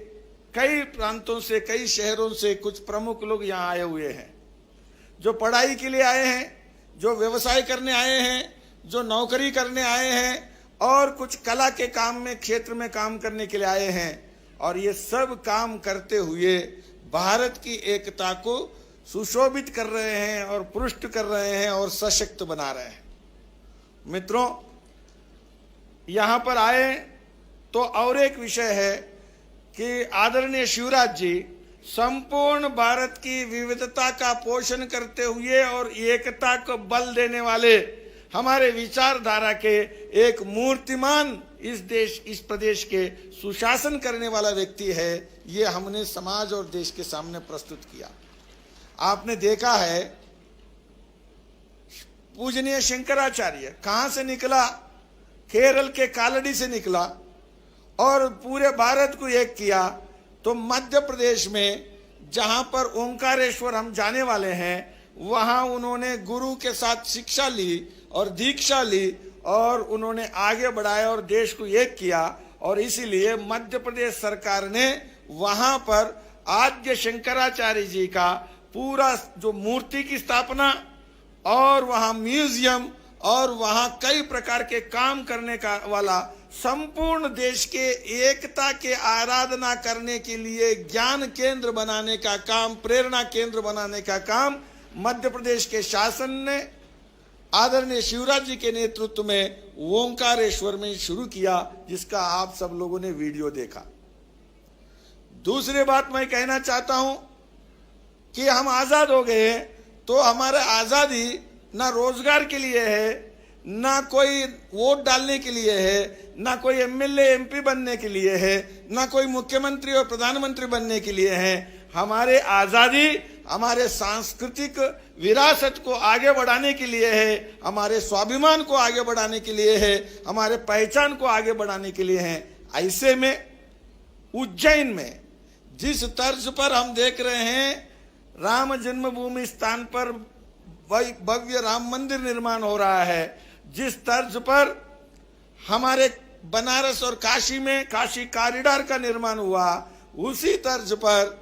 कई प्रांतों से, कई शहरों से कुछ प्रमुख लोग यहाँ आए हुए हैं, जो पढ़ाई के लिए आए हैं, जो व्यवसाय करने आए हैं, जो नौकरी करने आए हैं और कुछ कला के काम में, क्षेत्र में काम करने के लिए आए हैं। और ये सब काम करते हुए भारत की एकता को सुशोभित कर रहे हैं और पुष्ट कर रहे हैं और सशक्त बना रहे हैं। मित्रों, यहाँ पर आए तो और एक विषय है कि आदरणीय शिवराज जी संपूर्ण भारत की विविधता का पोषण करते हुए और एकता को बल देने वाले हमारे विचारधारा के एक मूर्तिमान इस प्रदेश के सुशासन करने वाला व्यक्ति है। ये हमने समाज और देश के सामने प्रस्तुत किया। आपने देखा है पूजनीय शंकराचार्य कहां से निकला? केरल के कालड़ी से निकला और पूरे भारत को एक किया। तो मध्य प्रदेश में जहां पर ओंकारेश्वर हम जाने वाले हैं, वहां उन्होंने गुरु के साथ शिक्षा ली और दीक्षा ली और उन्होंने आगे बढ़ाया और देश को एक किया। और इसीलिए मध्य प्रदेश सरकार ने वहां पर आद्य शंकराचार्य जी का पूरा जो मूर्ति की स्थापना और वहां म्यूजियम और वहां कई प्रकार के काम करने का वाला संपूर्ण देश के एकता के आराधना करने के लिए ज्ञान केंद्र बनाने का काम, प्रेरणा केंद्र बनाने का काम मध्य प्रदेश के शासन ने आदरणीय शिवराज जी के नेतृत्व में ओंकारेश्वर में शुरू किया, जिसका आप सब लोगों ने वीडियो देखा। दूसरी बात मैं कहना चाहता हूं कि हम आजाद हो गए हैं, तो हमारा आजादी ना रोजगार के लिए है, ना कोई वोट डालने के लिए है, ना कोई एमएलए एमपी बनने के लिए है, ना कोई मुख्यमंत्री और प्रधानमंत्री बनने के लिए है। हमारे आजादी हमारे सांस्कृतिक विरासत को आगे बढ़ाने के लिए है, हमारे स्वाभिमान को आगे बढ़ाने के लिए है, हमारे पहचान को आगे बढ़ाने के लिए है। ऐसे में उज्जैन में जिस तर्ज पर हम देख रहे हैं, राम जन्मभूमि स्थान पर भव्य राम मंदिर निर्माण हो रहा है, जिस तर्ज पर हमारे बनारस और काशी में काशी कॉरिडोर का निर्माण हुआ, उसी तर्ज पर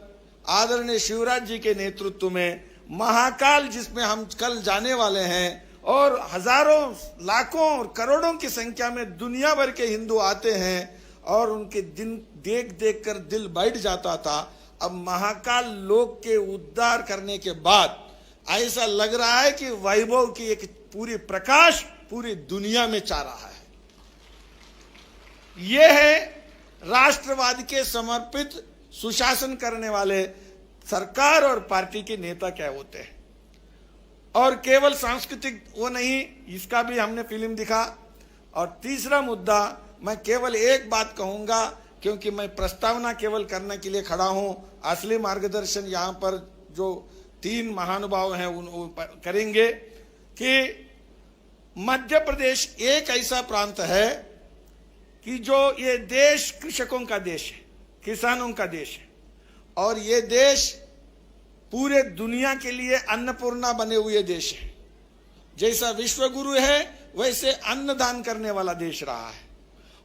आदरणीय शिवराज जी के नेतृत्व में महाकाल, जिसमें हम कल जाने वाले हैं, और हजारों लाखों और करोड़ों की संख्या में दुनिया भर के हिंदू आते हैं और उनके दिन देख देख कर दिल बैठ जाता था। अब महाकाल लोक के उद्धार करने के बाद ऐसा लग रहा है कि वैभव की एक पूरी प्रकाश पूरी दुनिया में छा रहा है। यह है राष्ट्रवाद के समर्पित सुशासन करने वाले सरकार और पार्टी के नेता क्या होते हैं। और केवल सांस्कृतिक वो नहीं, इसका भी हमने फिल्म दिखा। और तीसरा मुद्दा, मैं केवल एक बात कहूंगा, क्योंकि मैं प्रस्तावना केवल करने के लिए खड़ा हूं, असली मार्गदर्शन यहां पर जो 3 महानुभाव हैं उन करेंगे, कि मध्य प्रदेश एक ऐसा प्रांत है कि जो ये देश कृषकों का देश है, किसानों का देश है, और ये देश पूरे दुनिया के लिए अन्नपूर्णा बने हुए देश है। जैसा विश्व गुरु है वैसे अन्नदान करने वाला देश रहा है।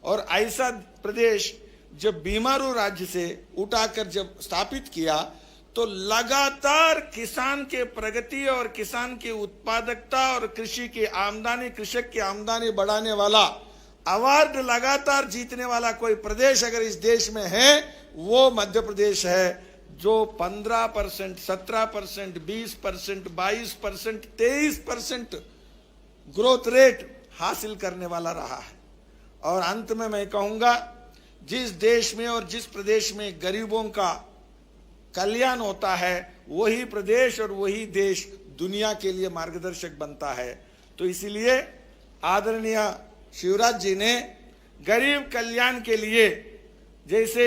और ऐसा प्रदेश जब बीमारू राज्य से उठाकर जब स्थापित किया, तो लगातार किसान के प्रगति और किसान की उत्पादकता और कृषि की आमदनी, कृषक की आमदनी बढ़ाने वाला अवार्ड लगातार जीतने वाला कोई प्रदेश अगर इस देश में है, वो मध्य प्रदेश है, जो 15%, 17%, 20%, 22%, 23% ग्रोथ रेट हासिल करने वाला रहा है। और अंत में मैं कहूंगा, जिस देश में और जिस प्रदेश में गरीबों का कल्याण होता है, वही प्रदेश और वही देश दुनिया के लिए मार्गदर्शक बनता है। तो इसीलिए आदरणीय शिवराज जी ने गरीब कल्याण के लिए जैसे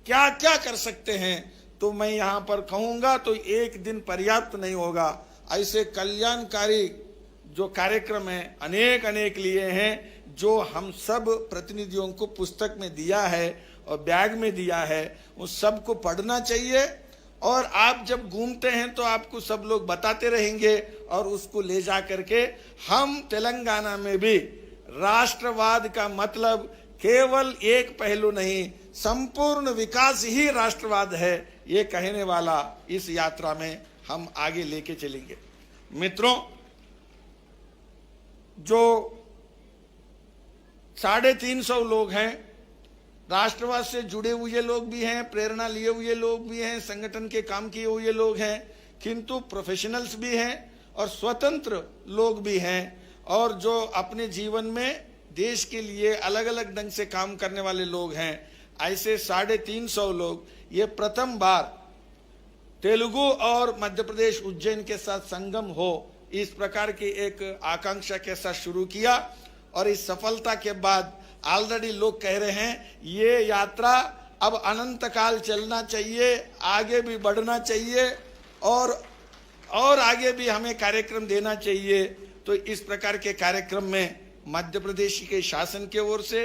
क्या क्या कर सकते हैं, तो मैं यहाँ पर कहूँगा तो एक दिन पर्याप्त नहीं होगा। ऐसे कल्याणकारी जो कार्यक्रम है अनेक अनेक लिए हैं, जो हम सब प्रतिनिधियों को पुस्तक में दिया है और बैग में दिया है, उस सब को पढ़ना चाहिए। और आप जब घूमते हैं तो आपको सब लोग बताते रहेंगे, और उसको ले जा करके हम तेलंगाना में भी राष्ट्रवाद का मतलब केवल एक पहलू नहीं, संपूर्ण विकास ही राष्ट्रवाद है, ये कहने वाला इस यात्रा में हम आगे लेके चलेंगे। मित्रों, जो 350 लोग हैं, राष्ट्रवाद से जुड़े हुए लोग भी हैं, प्रेरणा लिए हुए लोग भी हैं, संगठन के काम किए हुए लोग हैं, किंतु प्रोफेशनल्स भी हैं और स्वतंत्र लोग भी हैं, और जो अपने जीवन में देश के लिए अलग अलग ढंग से काम करने वाले लोग हैं। ऐसे 350 लोग ये प्रथम बार तेलुगु और मध्य प्रदेश उज्जैन के साथ संगम हो, इस प्रकार की एक आकांक्षा के साथ शुरू किया। और इस सफलता के बाद ऑलरेडी लोग कह रहे हैं ये यात्रा अब अनंत काल चलना चाहिए, आगे भी बढ़ना चाहिए, और आगे भी हमें कार्यक्रम देना चाहिए। तो इस प्रकार के कार्यक्रम में मध्य प्रदेश के शासन के ओर से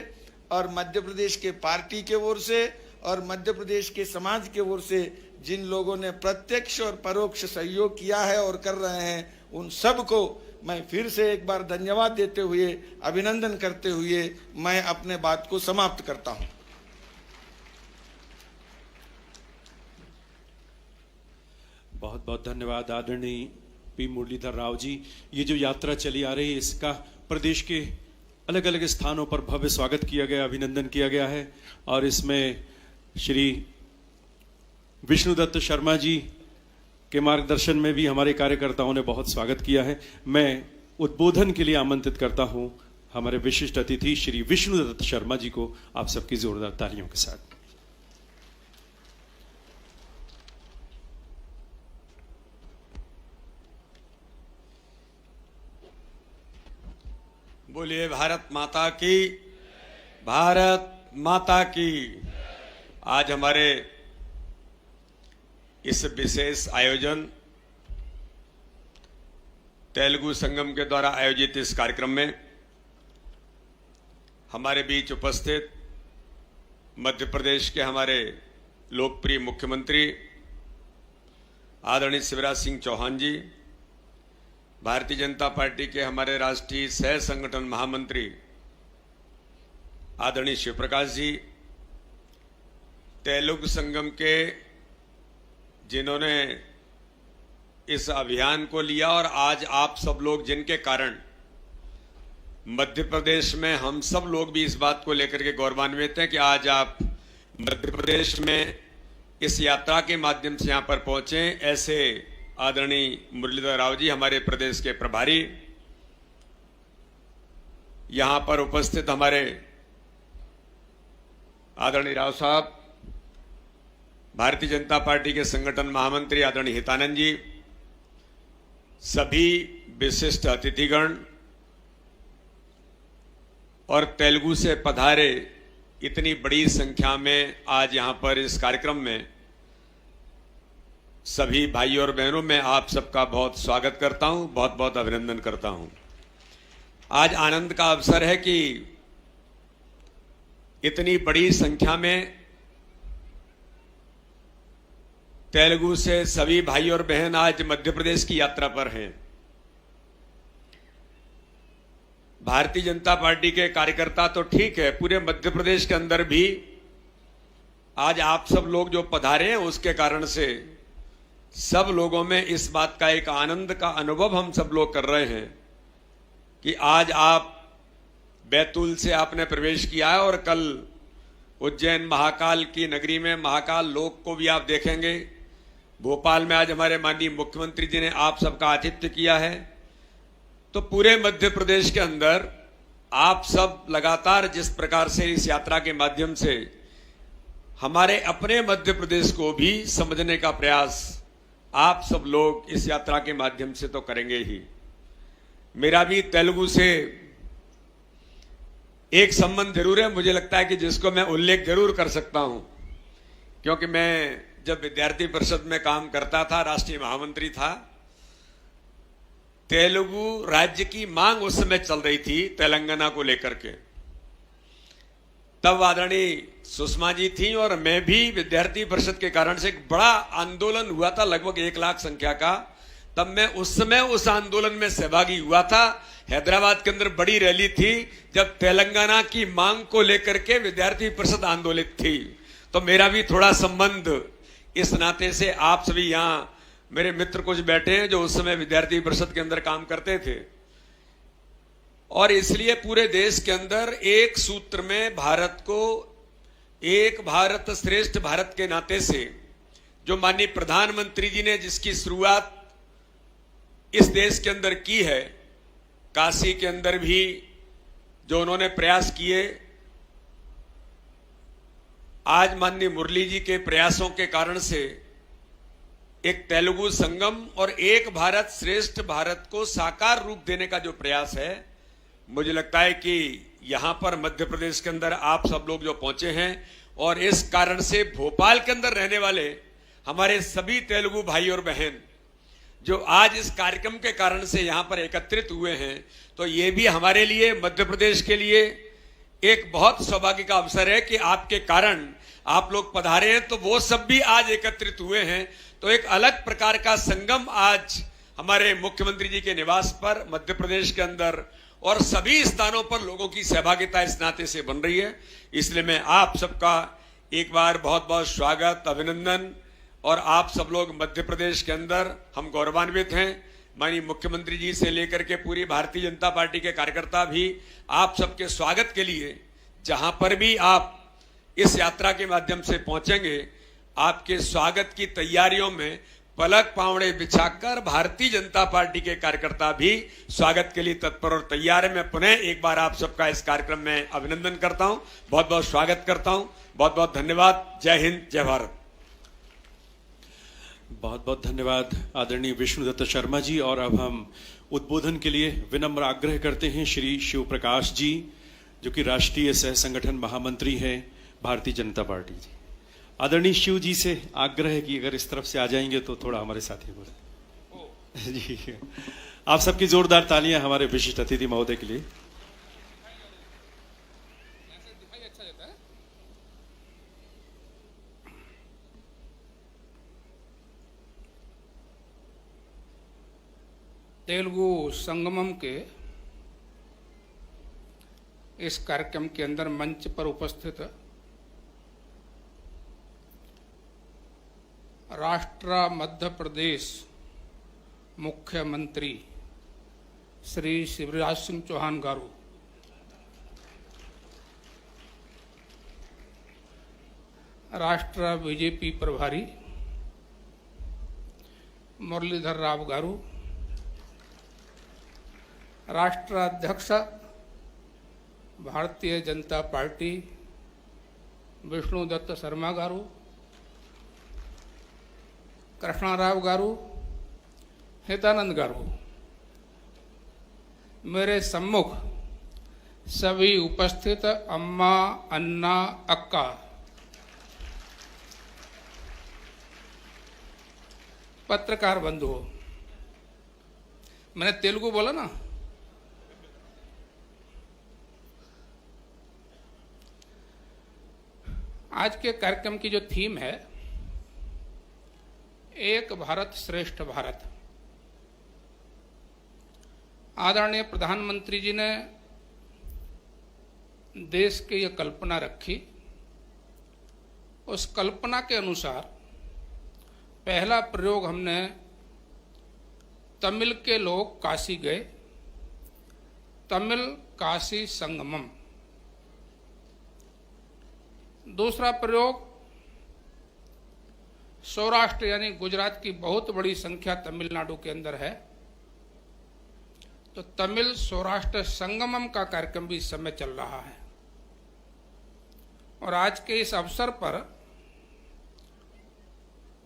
और मध्य प्रदेश के पार्टी के ओर से और मध्य प्रदेश के समाज के ओर से जिन लोगों ने प्रत्यक्ष और परोक्ष सहयोग किया है और कर रहे हैं, उन सब को मैं फिर से एक बार धन्यवाद देते हुए, अभिनंदन करते हुए मैं अपने बात को समाप्त करता हूं। बहुत बहुत धन्यवाद आदरणीय पी मुरलीधर राव जी। ये जो यात्रा चली आ रही है, इसका प्रदेश के अलग अलग स्थानों पर भव्य स्वागत किया गया, अभिनंदन किया गया है। और इसमें श्री विष्णुदत्त शर्मा जी के मार्गदर्शन में भी हमारे कार्यकर्ताओं ने बहुत स्वागत किया है। मैं उद्बोधन के लिए आमंत्रित करता हूं हमारे विशिष्ट अतिथि श्री विष्णुदत्त शर्मा जी को, आप सबकी जोरदार तालियों के साथ। बोलिए भारत माता की, भारत माता की। आज हमारे इस विशेष आयोजन तेलुगु संगम के द्वारा आयोजित इस कार्यक्रम में हमारे बीच उपस्थित मध्य प्रदेश के हमारे लोकप्रिय मुख्यमंत्री आदरणीय शिवराज सिंह चौहान जी, भारतीय जनता पार्टी के हमारे राष्ट्रीय सह संगठन महामंत्री आदरणीय शिव प्रकाश जी, तेलुगु संगम के जिन्होंने इस अभियान को लिया और आज आप सब लोग जिनके कारण मध्य प्रदेश में हम सब लोग भी इस बात को लेकर के गौरवान्वित हैं कि आज आप मध्य प्रदेश में इस यात्रा के माध्यम से यहां पर पहुंचे। ऐसे आदरणीय मुरलीधर राव जी, हमारे प्रदेश के प्रभारी, यहां पर उपस्थित हमारे आदरणीय राव साहब, भारतीय जनता पार्टी के संगठन महामंत्री आदरणीय हितानंद जी, सभी विशिष्ट अतिथिगण और तेलुगु से पधारे इतनी बड़ी संख्या में आज यहां पर इस कार्यक्रम में सभी भाई और बहनों, मैं आप सबका बहुत स्वागत करता हूं, बहुत बहुत अभिनंदन करता हूं। आज आनंद का अवसर है कि इतनी बड़ी संख्या में तेलुगु से सभी भाई और बहन आज मध्य प्रदेश की यात्रा पर हैं। भारतीय जनता पार्टी के कार्यकर्ता तो ठीक है, पूरे मध्य प्रदेश के अंदर भी आज आप सब लोग जो पधारे हैं उसके कारण से सब लोगों में इस बात का एक आनंद का अनुभव हम सब लोग कर रहे हैं कि आज आप बैतूल से आपने प्रवेश किया है और कल उज्जैन महाकाल की नगरी में महाकाल लोक को भी आप देखेंगे। भोपाल में आज हमारे माननीय मुख्यमंत्री जी ने आप सबका आतिथ्य किया है। तो पूरे मध्य प्रदेश के अंदर आप सब लगातार जिस प्रकार से इस यात्रा के माध्यम से हमारे अपने मध्य प्रदेश को भी समझने का प्रयास आप सब लोग इस यात्रा के माध्यम से तो करेंगे ही। मेरा भी तेलुगु से एक संबंध जरूर है, मुझे लगता है कि जिसको मैं उल्लेख जरूर कर सकता हूं, क्योंकि मैं जब विद्यार्थी परिषद में काम करता था, राष्ट्रीय महामंत्री था, तेलुगु राज्य की मांग उस समय चल रही थी तेलंगाना को लेकर के। तब आदरणीय सुषमा जी थी और मैं भी विद्यार्थी परिषद के कारण से एक बड़ा आंदोलन हुआ था, लगभग 1 लाख संख्या का। तब मैं उस समय उस आंदोलन में सहभागी हुआ था। हैदराबाद के अंदर बड़ी रैली थी जब तेलंगाना की मांग को लेकर के विद्यार्थी परिषद आंदोलित थी। तो मेरा भी थोड़ा संबंध इस नाते से, आप सभी यहां मेरे मित्र कुछ बैठे हैं जो उस समय विद्यार्थी परिषद के अंदर काम करते थे, और इसलिए पूरे देश के अंदर एक सूत्र में भारत को एक भारत श्रेष्ठ भारत के नाते से जो माननीय प्रधानमंत्री जी ने जिसकी शुरुआत इस देश के अंदर की है, काशी के अंदर भी जो उन्होंने प्रयास किए, आज माननीय मुरली जी के प्रयासों के कारण से एक तेलुगु संगम और एक भारत श्रेष्ठ भारत को साकार रूप देने का जो प्रयास है, मुझे लगता है कि यहां पर मध्य प्रदेश के अंदर आप सब लोग जो पहुंचे हैं और इस कारण से भोपाल के अंदर रहने वाले हमारे सभी तेलुगु भाई और बहन जो आज इस कार्यक्रम के कारण से यहां पर एकत्रित हुए हैं, तो ये भी हमारे लिए मध्य प्रदेश के लिए एक बहुत सौभाग्य का अवसर है कि आपके कारण आप लोग पधारे हैं, तो वो सब भी आज एकत्रित हुए हैं। तो एक अलग प्रकार का संगम आज हमारे मुख्यमंत्री जी के निवास पर मध्य प्रदेश के अंदर और सभी स्थानों पर लोगों की सहभागिता इस नाते से बन रही है। इसलिए मैं आप सबका एक बार बहुत बहुत स्वागत, अभिनंदन, और आप सब लोग मध्य प्रदेश के अंदर हम गौरवान्वित हैं। माननीय मुख्यमंत्री जी से लेकर के पूरी भारतीय जनता पार्टी के कार्यकर्ता भी आप सबके स्वागत के लिए जहां पर भी आप इस यात्रा के माध्यम से पहुंचेंगे, आपके स्वागत की तैयारियों में पलक पावड़े बिछाकर भारतीय जनता पार्टी के कार्यकर्ता भी स्वागत के लिए तत्पर और तैयार है। मैं पुनः एक बार आप सबका इस कार्यक्रम में अभिनंदन करता हूं, बहुत बहुत स्वागत करता हूं, बहुत बहुत धन्यवाद। जय हिंद, जय भारत। बहुत बहुत धन्यवाद आदरणीय विष्णुदत्त शर्मा जी। और अब हम उद्बोधन के लिए विनम्र आग्रह करते हैं श्री शिव प्रकाश जी, जो कि राष्ट्रीय सह संगठन महामंत्री हैं भारतीय जनता पार्टी जी। आदरणीय शिव जी से आग्रह है कि अगर इस तरफ से आ जाएंगे तो थोड़ा हमारे साथी बोले जी। आप सबकी जोरदार तालियां हमारे विशिष्ट अतिथि महोदय के लिए। तेलुगु संगमम के इस कार्यक्रम के अंदर मंच पर उपस्थित राष्ट्र मध्य प्रदेश मुख्यमंत्री श्री शिवराज सिंह चौहान गारू, राष्ट्र बीजेपी प्रभारी मुरलीधर राव गारू, राष्ट्राध्यक्ष भारतीय जनता पार्टी विष्णुदत्त शर्मा गारू, कृष्णाराव गारू, हितानंद गारू, मेरे सम्मुख सभी उपस्थित अम्मा, अन्ना, अक्का, पत्रकार बंधुओं, मैंने तेलुगु बोला ना, आज के कार्यक्रम की जो थीम है एक भारत श्रेष्ठ भारत। आदरणीय प्रधानमंत्री जी ने देश की ये कल्पना रखी। उस कल्पना के अनुसार पहला प्रयोग हमने तमिल के लोग काशी गए, तमिल काशी संगमम। दूसरा प्रयोग सौराष्ट्र यानी गुजरात की बहुत बड़ी संख्या तमिलनाडु के अंदर है, तो तमिल सौराष्ट्र संगमम का कार्यक्रम भी इस समय चल रहा है। और आज के इस अवसर पर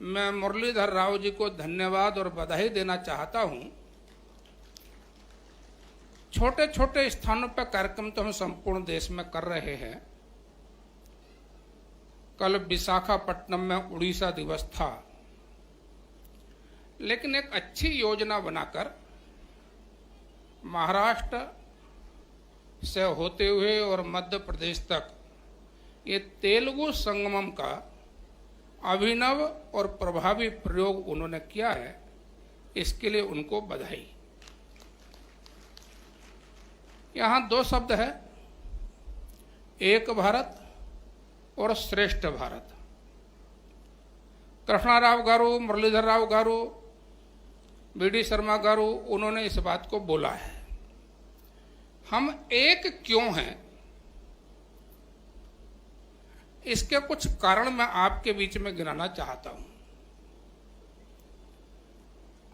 मैं मुरलीधर राव जी को धन्यवाद और बधाई देना चाहता हूं। छोटे छोटे स्थानों पर कार्यक्रम तो हम संपूर्ण देश में कर रहे हैं। कल विशाखापट्टनम में उड़ीसा दिवस था, लेकिन एक अच्छी योजना बनाकर महाराष्ट्र से होते हुए और मध्य प्रदेश तक ये तेलुगु संगमम का अभिनव और प्रभावी प्रयोग उन्होंने किया है, इसके लिए उनको बधाई। यहां दो शब्द है, एक भारत और श्रेष्ठ भारत। कृष्णाराव गारू, मुरलीधर राव गारू, बीडी शर्मा गारू, उन्होंने इस बात को बोला है। हम एक क्यों हैं, इसके कुछ कारण मैं आपके बीच में गिनाना चाहता हूं।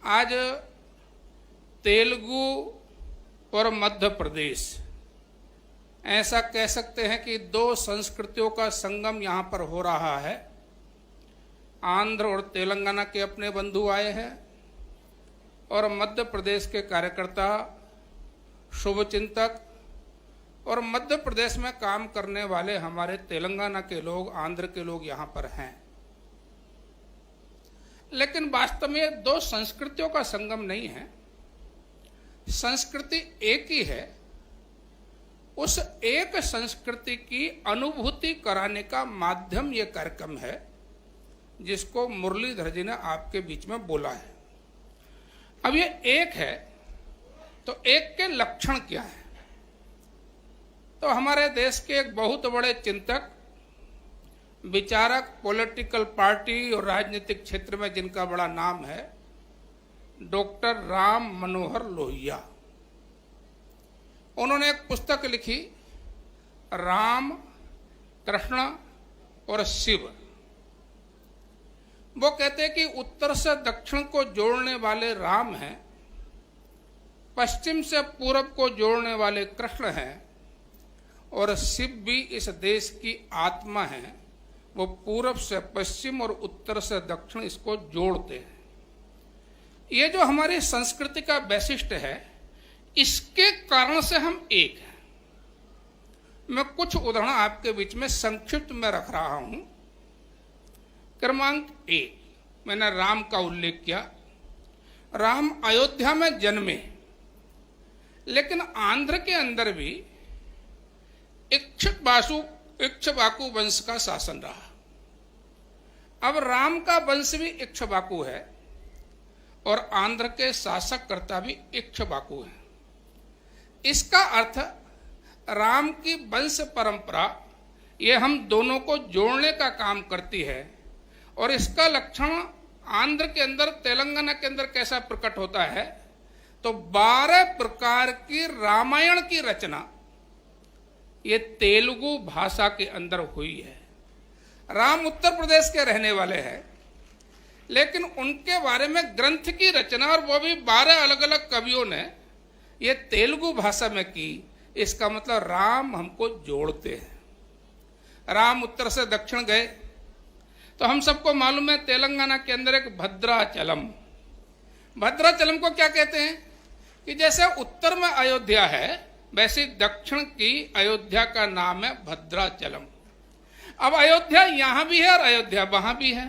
आज तेलुगु और मध्य प्रदेश, ऐसा कह सकते हैं कि दो संस्कृतियों का संगम यहां पर हो रहा है। आंध्र और तेलंगाना के अपने बंधु आए हैं और मध्य प्रदेश के कार्यकर्ता, शुभचिंतक और मध्य प्रदेश में काम करने वाले हमारे तेलंगाना के लोग, आंध्र के लोग यहां पर हैं। लेकिन वास्तव में दो संस्कृतियों का संगम नहीं है, संस्कृति एक ही है। उस एक संस्कृति की अनुभूति कराने का माध्यम ये कार्यक्रम है, जिसको मुरलीधर जी ने आपके बीच में बोला है। अब ये एक है, तो एक के लक्षण क्या है? तो हमारे देश के एक बहुत बड़े चिंतक, विचारक, पॉलिटिकल पार्टी और राजनीतिक क्षेत्र में जिनका बड़ा नाम है, डॉक्टर राम मनोहर लोहिया। उन्होंने एक पुस्तक लिखी, राम, कृष्ण और शिव। वो कहते हैं कि उत्तर से दक्षिण को जोड़ने वाले राम हैं, पश्चिम से पूरब को जोड़ने वाले कृष्ण हैं, और शिव भी इस देश की आत्मा है। वो पूरब से पश्चिम और उत्तर से दक्षिण इसको जोड़ते हैं। ये जो हमारी संस्कृति का वैशिष्ट्य है, इसके कारण से हम एक हैं। मैं कुछ उदाहरण आपके बीच में संक्षिप्त में रख रहा हूं। क्रमांक 1, मैंने राम का उल्लेख किया। राम अयोध्या में जन्मे, लेकिन आंध्र के अंदर भी इक्ष्वाकु वंश का शासन रहा। अब राम का वंश भी इक्ष्वाकु है और आंध्र के शासक कर्ता भी इक्ष्वाकु है। इसका अर्थ राम की वंश परंपरा ये हम दोनों को जोड़ने का काम करती है। और इसका लक्षण आंध्र के अंदर, तेलंगाना के अंदर कैसा प्रकट होता है, तो 12 प्रकार की रामायण की रचना ये तेलुगु भाषा के अंदर हुई है। राम उत्तर प्रदेश के रहने वाले हैं, लेकिन उनके बारे में ग्रंथ की रचना, और वो भी 12 अलग अलग कवियों ने ये तेलुगु भाषा में की। इसका मतलब राम हमको जोड़ते हैं। राम उत्तर से दक्षिण गए तो हम सबको मालूम है तेलंगाना के अंदर एक भद्राचलम को क्या कहते हैं कि जैसे उत्तर में अयोध्या है, वैसे दक्षिण की अयोध्या का नाम है भद्राचलम। अब अयोध्या यहां भी है और अयोध्या वहां भी है।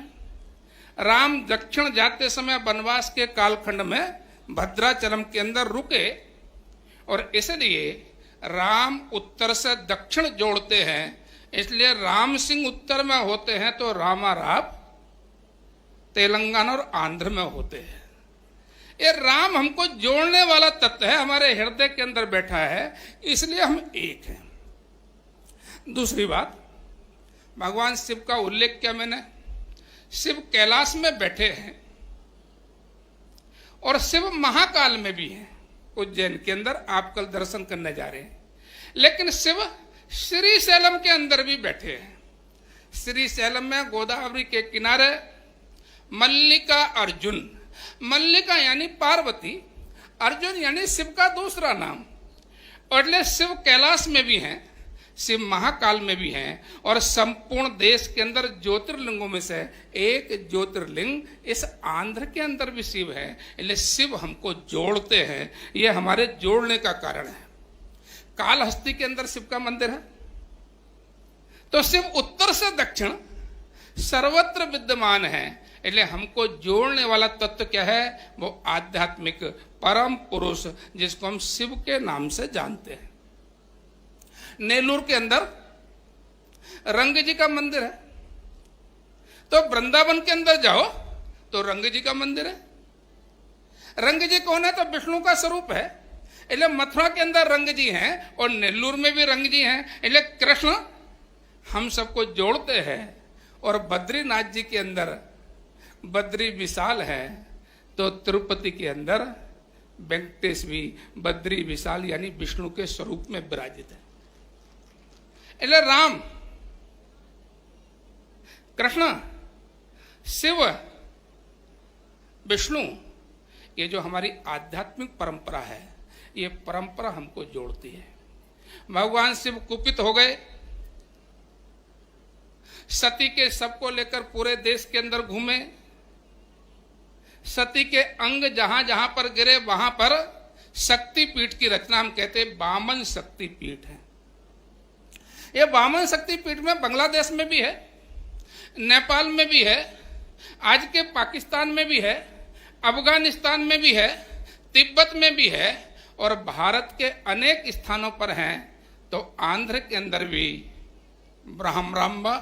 राम दक्षिण जाते समय वनवास के कालखंड में भद्राचलम के अंदर रुके, और इसलिए राम उत्तर से दक्षिण जोड़ते हैं। इसलिए राम सिंह उत्तर में होते हैं तो रामाराव तेलंगाना और आंध्र में होते हैं। ये राम हमको जोड़ने वाला तत्व है, हमारे हृदय के अंदर बैठा है, इसलिए हम एक हैं। दूसरी बात, भगवान शिव का उल्लेख किया मैंने। शिव कैलाश में बैठे हैं और शिव महाकाल में भी हैं। उज्जैन के अंदर आप कल दर्शन करने जा रहे हैं। लेकिन शिव श्रीशैलम के अंदर भी बैठे हैं। श्रीशैलम में गोदावरी के किनारे मल्लिका अर्जुन, मल्लिका यानी पार्वती, अर्जुन यानी शिव का दूसरा नाम। और इसलिए शिव कैलाश में भी हैं, शिव महाकाल में भी हैं, और संपूर्ण देश के अंदर ज्योतिर्लिंगों में से एक ज्योतिर्लिंग इस आंध्र के अंदर भी शिव है। इसलिए शिव हमको जोड़ते हैं, ये हमारे जोड़ने का कारण है। कालहस्ती के अंदर शिव का मंदिर है, तो शिव उत्तर से दक्षिण सर्वत्र विद्यमान है। इसलिए हमको जोड़ने वाला तत्व क्या है, वो आध्यात्मिक परम पुरुष, जिसको हम शिव के नाम से जानते हैं। नेल्लूर के अंदर रंग जी का मंदिर है, तो वृंदावन के अंदर जाओ तो रंग जी का मंदिर है। रंग जी कौन है, तो विष्णु का स्वरूप है। इसलिए मथुरा के अंदर रंग जी हैं और नेल्लूर में भी रंग जी हैं। इसलिए कृष्ण हम सबको जोड़ते हैं। और बद्रीनाथ जी के अंदर बद्री विशाल है, तो तिरुपति के अंदर वेंकटेश भी बद्री विशाल यानी विष्णु के स्वरूप में विराजित है। इसलिए राम, कृष्ण, शिव, विष्णु, ये जो हमारी आध्यात्मिक परंपरा है, ये परंपरा हमको जोड़ती है। भगवान शिव कुपित हो गए, सती के सबको लेकर पूरे देश के अंदर घूमे। सती के अंग जहां जहां पर गिरे वहां पर शक्ति पीठ की रचना हम कहते हैं वामन शक्ति पीठ है। ये वामन शक्ति पीठ में बांग्लादेश में भी है, नेपाल में भी है, आज के पाकिस्तान में भी है, अफगानिस्तान में भी है, तिब्बत में भी है, और भारत के अनेक स्थानों पर हैं। तो आंध्र के अंदर भी ब्रह्मरांबा,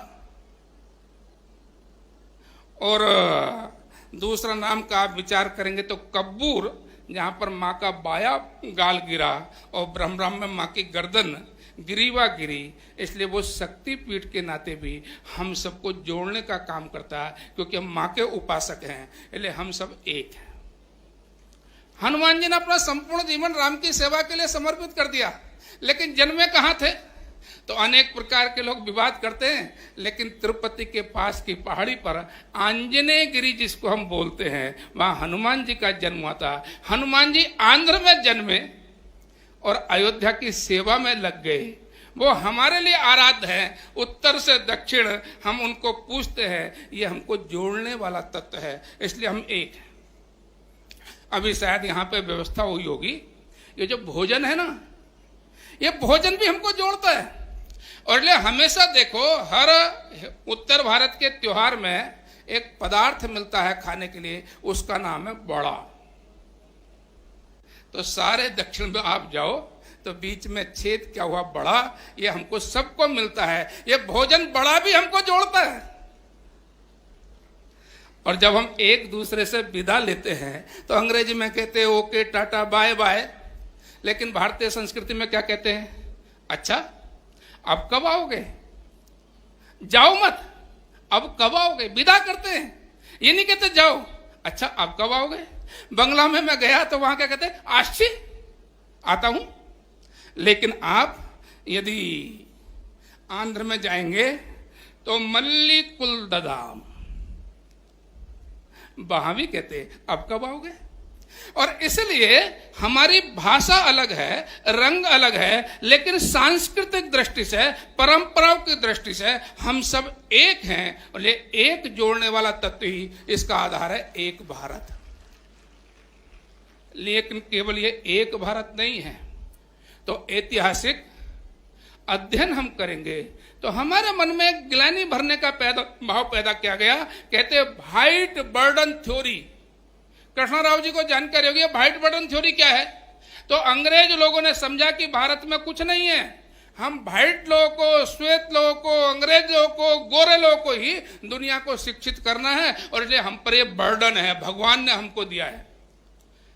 और दूसरा नाम का आप विचार करेंगे तो कब्बूर, जहां पर माँ का बाया गाल गिरा, और ब्रह्मराम में माँ की गर्दन गिरीवा गिरी। इसलिए वो शक्ति पीठ के नाते भी हम सबको जोड़ने का काम करता है, क्योंकि हम माँ के उपासक हैं। इसलिए हम सब एक हैं। हनुमान जी ने अपना संपूर्ण जीवन राम की सेवा के लिए समर्पित कर दिया, लेकिन जन्मे कहाँ थे, तो अनेक प्रकार के लोग विवाद करते हैं, लेकिन तिरुपति के पास की पहाड़ी पर आंजनेय गिरी जिसको हम बोलते हैं, वहां हनुमान जी का जन्म हुआ था। हनुमान जी आंध्र में जन्मे और अयोध्या की सेवा में लग गए। वो हमारे लिए आराध्य है। उत्तर से दक्षिण हम उनको पूछते हैं, ये हमको जोड़ने वाला तत्व है, इसलिए हम एक हैं। अभी शायद यहाँ पे व्यवस्था हुई होगी, ये जो भोजन है ना, ये भोजन भी हमको जोड़ता है। और इसलिए हमेशा देखो, हर उत्तर भारत के त्योहार में एक पदार्थ मिलता है खाने के लिए, उसका नाम है बड़ा। तो सारे दक्षिण में आप जाओ तो बीच में छेद क्या हुआ, बड़ा, ये हमको सबको मिलता है। ये भोजन बड़ा भी हमको जोड़ता है। और जब हम एक दूसरे से विदा लेते हैं तो अंग्रेजी में कहते हैं ओके, टाटा, बाय बाय, लेकिन भारतीय संस्कृति में क्या कहते हैं, अच्छा अब कब आओगे, जाओ मत, अब कब आओगे, विदा करते हैं। ये नहीं कहते जाओ, अच्छा अब कब आओगे। बंगला में मैं गया तो वहां क्या कहते हैं, आशी, आता हूं। लेकिन आप यदि आंध्र में जाएंगे तो मल्ली कुल ददाम, वहां भी कहते हैं अब कब आओगे। और इसलिए हमारी भाषा अलग है, रंग अलग है, लेकिन सांस्कृतिक दृष्टि से, परंपराओं की दृष्टि से हम सब एक हैं। और ये एक जोड़ने वाला तत्व ही इसका आधार है, एक भारत। लेकिन केवल ये एक भारत नहीं है। तो ऐतिहासिक अध्ययन हम करेंगे तो हमारे मन में एक ग्लानि भरने का भाव पैदा किया गया। कहते हैं व्हाइट बर्डन थ्योरी। कृष्णराव जी को जानकारी होगी व्हाइट बर्डन थ्योरी क्या है। तो अंग्रेज लोगों ने समझा कि भारत में कुछ नहीं है, हम व्हाइट लोगों को, श्वेत लोगों को, अंग्रेज लोगों को, गोरे लोगों को ही दुनिया को शिक्षित करना है, और इसलिए हम पर ये बर्डन है, भगवान ने हमको दिया है।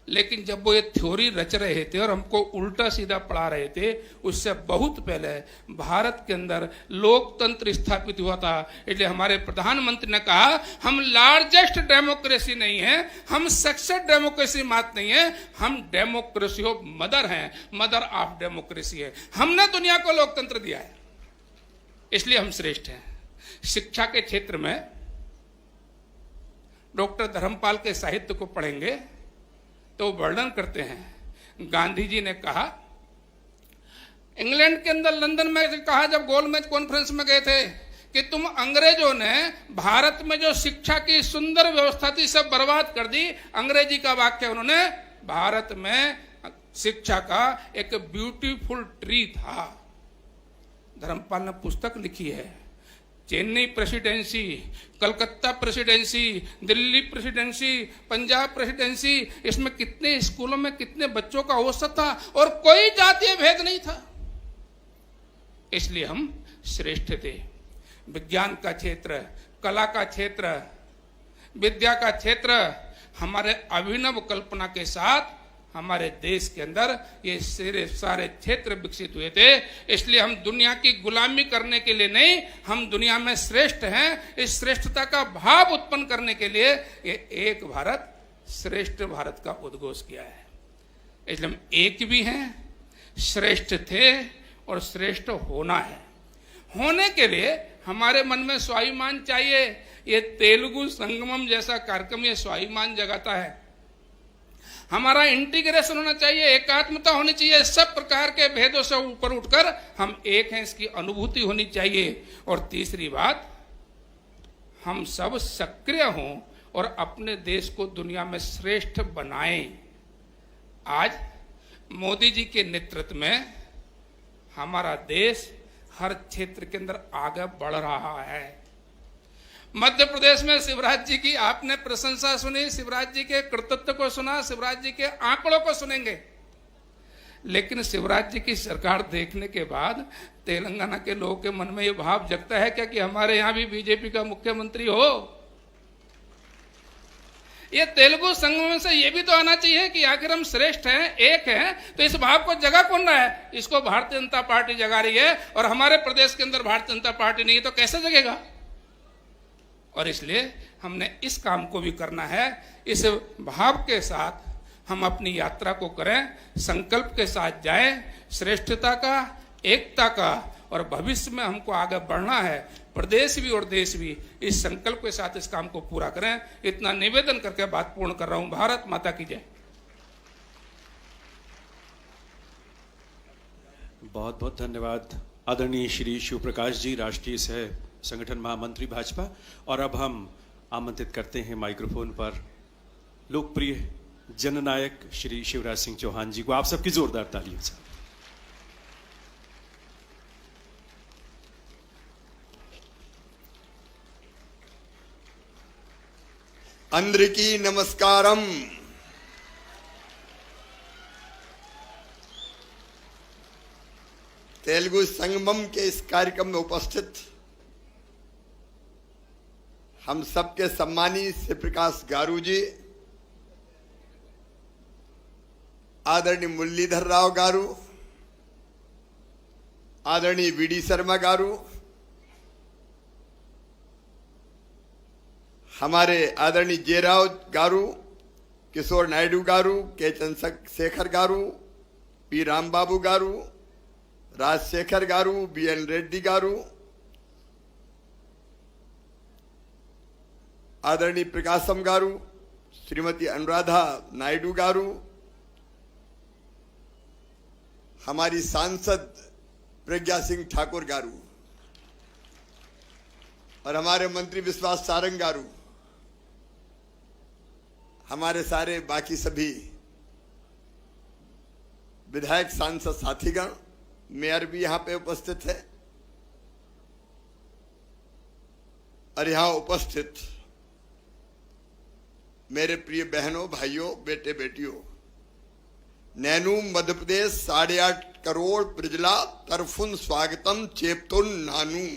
लेकिन जब वो ये थ्योरी रच रहे थे और हमको उल्टा सीधा पढ़ा रहे थे, उससे बहुत पहले भारत के अंदर लोकतंत्र स्थापित हुआ था। इसलिए हमारे प्रधानमंत्री ने कहा हम लार्जेस्ट डेमोक्रेसी नहीं है, हम सक्सेस डेमोक्रेसी मात नहीं है, हम डेमोक्रेसी ऑफ मदर हैं, मदर ऑफ डेमोक्रेसी है। हमने दुनिया को लोकतंत्र दिया है, इसलिए हम श्रेष्ठ हैं। शिक्षा के क्षेत्र में डॉक्टर धर्मपाल के साहित्य को पढ़ेंगे तो वर्णन करते हैं। गांधी जी ने कहा, इंग्लैंड के अंदर लंदन में कहा जब गोलमेज कॉन्फ्रेंस में गए थे कि तुम अंग्रेजों ने भारत में जो शिक्षा की सुंदर व्यवस्था थी सब बर्बाद कर दी। अंग्रेजी का वाक्य उन्होंने, भारत में शिक्षा का एक ब्यूटीफुल ट्री था। धर्मपाल ने पुस्तक लिखी है, Chennai presidency, Calcutta presidency, Delhi presidency, Punjab presidency, इसमें कितने स्कूलों में कितने बच्चों का औसत था और कोई जातीय भेद नहीं था। इसलिए हम श्रेष्ठ थे। विज्ञान का क्षेत्र, कला का क्षेत्र, विद्या का क्षेत्र, हमारे अभिनव कल्पना के साथ हमारे देश के अंदर ये सारे क्षेत्र विकसित हुए थे। इसलिए हम दुनिया की गुलामी करने के लिए नहीं, हम दुनिया में श्रेष्ठ हैं। इस श्रेष्ठता का भाव उत्पन्न करने के लिए ये एक भारत, श्रेष्ठ भारत का उद्घोष किया है। इसलिए हम एक भी हैं, श्रेष्ठ थे और श्रेष्ठ होना है। होने के लिए हमारे मन में स्वाभिमान चाहिए। ये तेलुगु संगमम जैसा कार्यक्रम ये स्वाभिमान जगाता है। हमारा इंटीग्रेशन होना चाहिए, एकात्मता होनी चाहिए। सब प्रकार के भेदों से ऊपर उठकर हम एक हैं, इसकी अनुभूति होनी चाहिए। और तीसरी बात, हम सब सक्रिय हों और अपने देश को दुनिया में श्रेष्ठ बनाएं। आज मोदी जी के नेतृत्व में हमारा देश हर क्षेत्र के अंदर आगे बढ़ रहा है। मध्य प्रदेश में शिवराज जी की आपने प्रशंसा सुनी, शिवराज जी के कृतित्व को सुना, शिवराज जी के आंकड़ों को सुनेंगे। लेकिन शिवराज जी की सरकार देखने के बाद तेलंगाना के लोगों के मन में ये भाव जगता है क्या कि हमारे यहाँ भी बीजेपी का मुख्यमंत्री हो। ये तेलुगु संगम से ये भी तो आना चाहिए कि आखिर हम श्रेष्ठ हैं, एक हैं। तो इस भाव को जगा कौन रहा है? इसको भारतीय जनता पार्टी जगा रही है। और हमारे प्रदेश के अंदर भारतीय जनता पार्टी नहीं है तो कैसे जगेगा? और इसलिए हमने इस काम को भी करना है। इस भाव के साथ हम अपनी यात्रा को करें, संकल्प के साथ जाएं, श्रेष्ठता का, एकता का और भविष्य में हमको आगे बढ़ना है, प्रदेश भी और देश भी इस संकल्प के साथ इस काम को पूरा करें। इतना निवेदन करके बात पूर्ण कर रहा हूं। भारत माता की जय। बहुत बहुत धन्यवाद आदरणीय श्री शिव प्रकाश जी, राष्ट्रीय सह संगठन महामंत्री भाजपा। और अब हम आमंत्रित करते हैं माइक्रोफोन पर लोकप्रिय जननायक श्री शिवराज सिंह चौहान जी को। आप सबकी जोरदार तालियों से। अंद्रिकी नमस्कारम। तेलुगु संगमम के इस कार्यक्रम में उपस्थित हम सबके सम्मानी श्री प्रकाश गारू जी, आदरणीय मुरलीधर राव गारू, आदरणीय वीडी शर्मा गारू, हमारे आदरणीय जयराव गारू, किशोर नायडू गारू, के चंद्रशेखर गारू, पी रामबाबू गारू, राजशेखर गारू, बीएन रेड्डी गारू, आदरणीय प्रकाशम गारू, श्रीमती अनुराधा नायडू गारू, हमारी सांसद प्रज्ञा सिंह ठाकुर गारू और हमारे मंत्री विश्वास सारंग गारू, हमारे सारे बाकी सभी विधायक सांसद साथीगण, मेयर भी यहां पे उपस्थित है और यहां उपस्थित मेरे प्रिय बहनों, भाइयों, बेटे बेटियों, नैनू मध्य प्रदेश 8.5 करोड़ प्रजला तरफुन स्वागतम चेप्तुन नानू।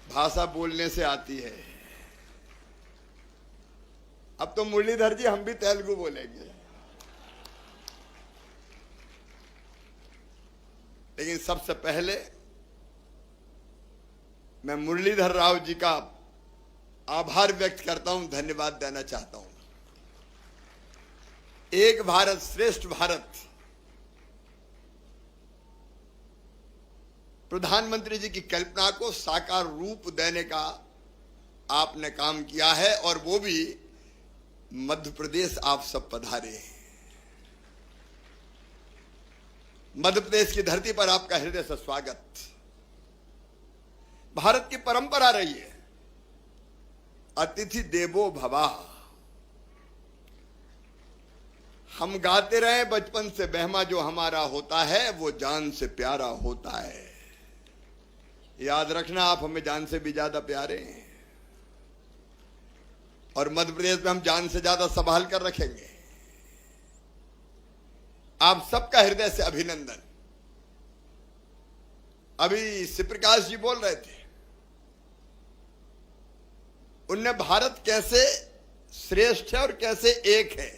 भाषा बोलने से आती है। अब तो मुरलीधर जी हम भी तेलुगु बोलेंगे, लेकिन सबसे पहले मैं मुरलीधर राव जी का आभार व्यक्त करता हूं, धन्यवाद देना चाहता हूं। एक भारत श्रेष्ठ भारत प्रधानमंत्री जी की कल्पना को साकार रूप देने का आपने काम किया है और वो भी मध्य प्रदेश आप सब पधारे। मध्य प्रदेश की धरती पर आपका हृदय से स्वागत। भारत की परंपरा रही है अतिथि देवो भवा। हम गाते रहे बचपन से, बहमा जो हमारा होता है वो जान से प्यारा होता है। याद रखना, आप हमें जान से भी ज्यादा प्यारे हैं और मध्य प्रदेश में हम जान से ज्यादा संभाल कर रखेंगे। आप सबका हृदय से अभिनंदन। अभी शिवप्रकाश जी बोल रहे थे, उनने भारत कैसे श्रेष्ठ है और कैसे एक है,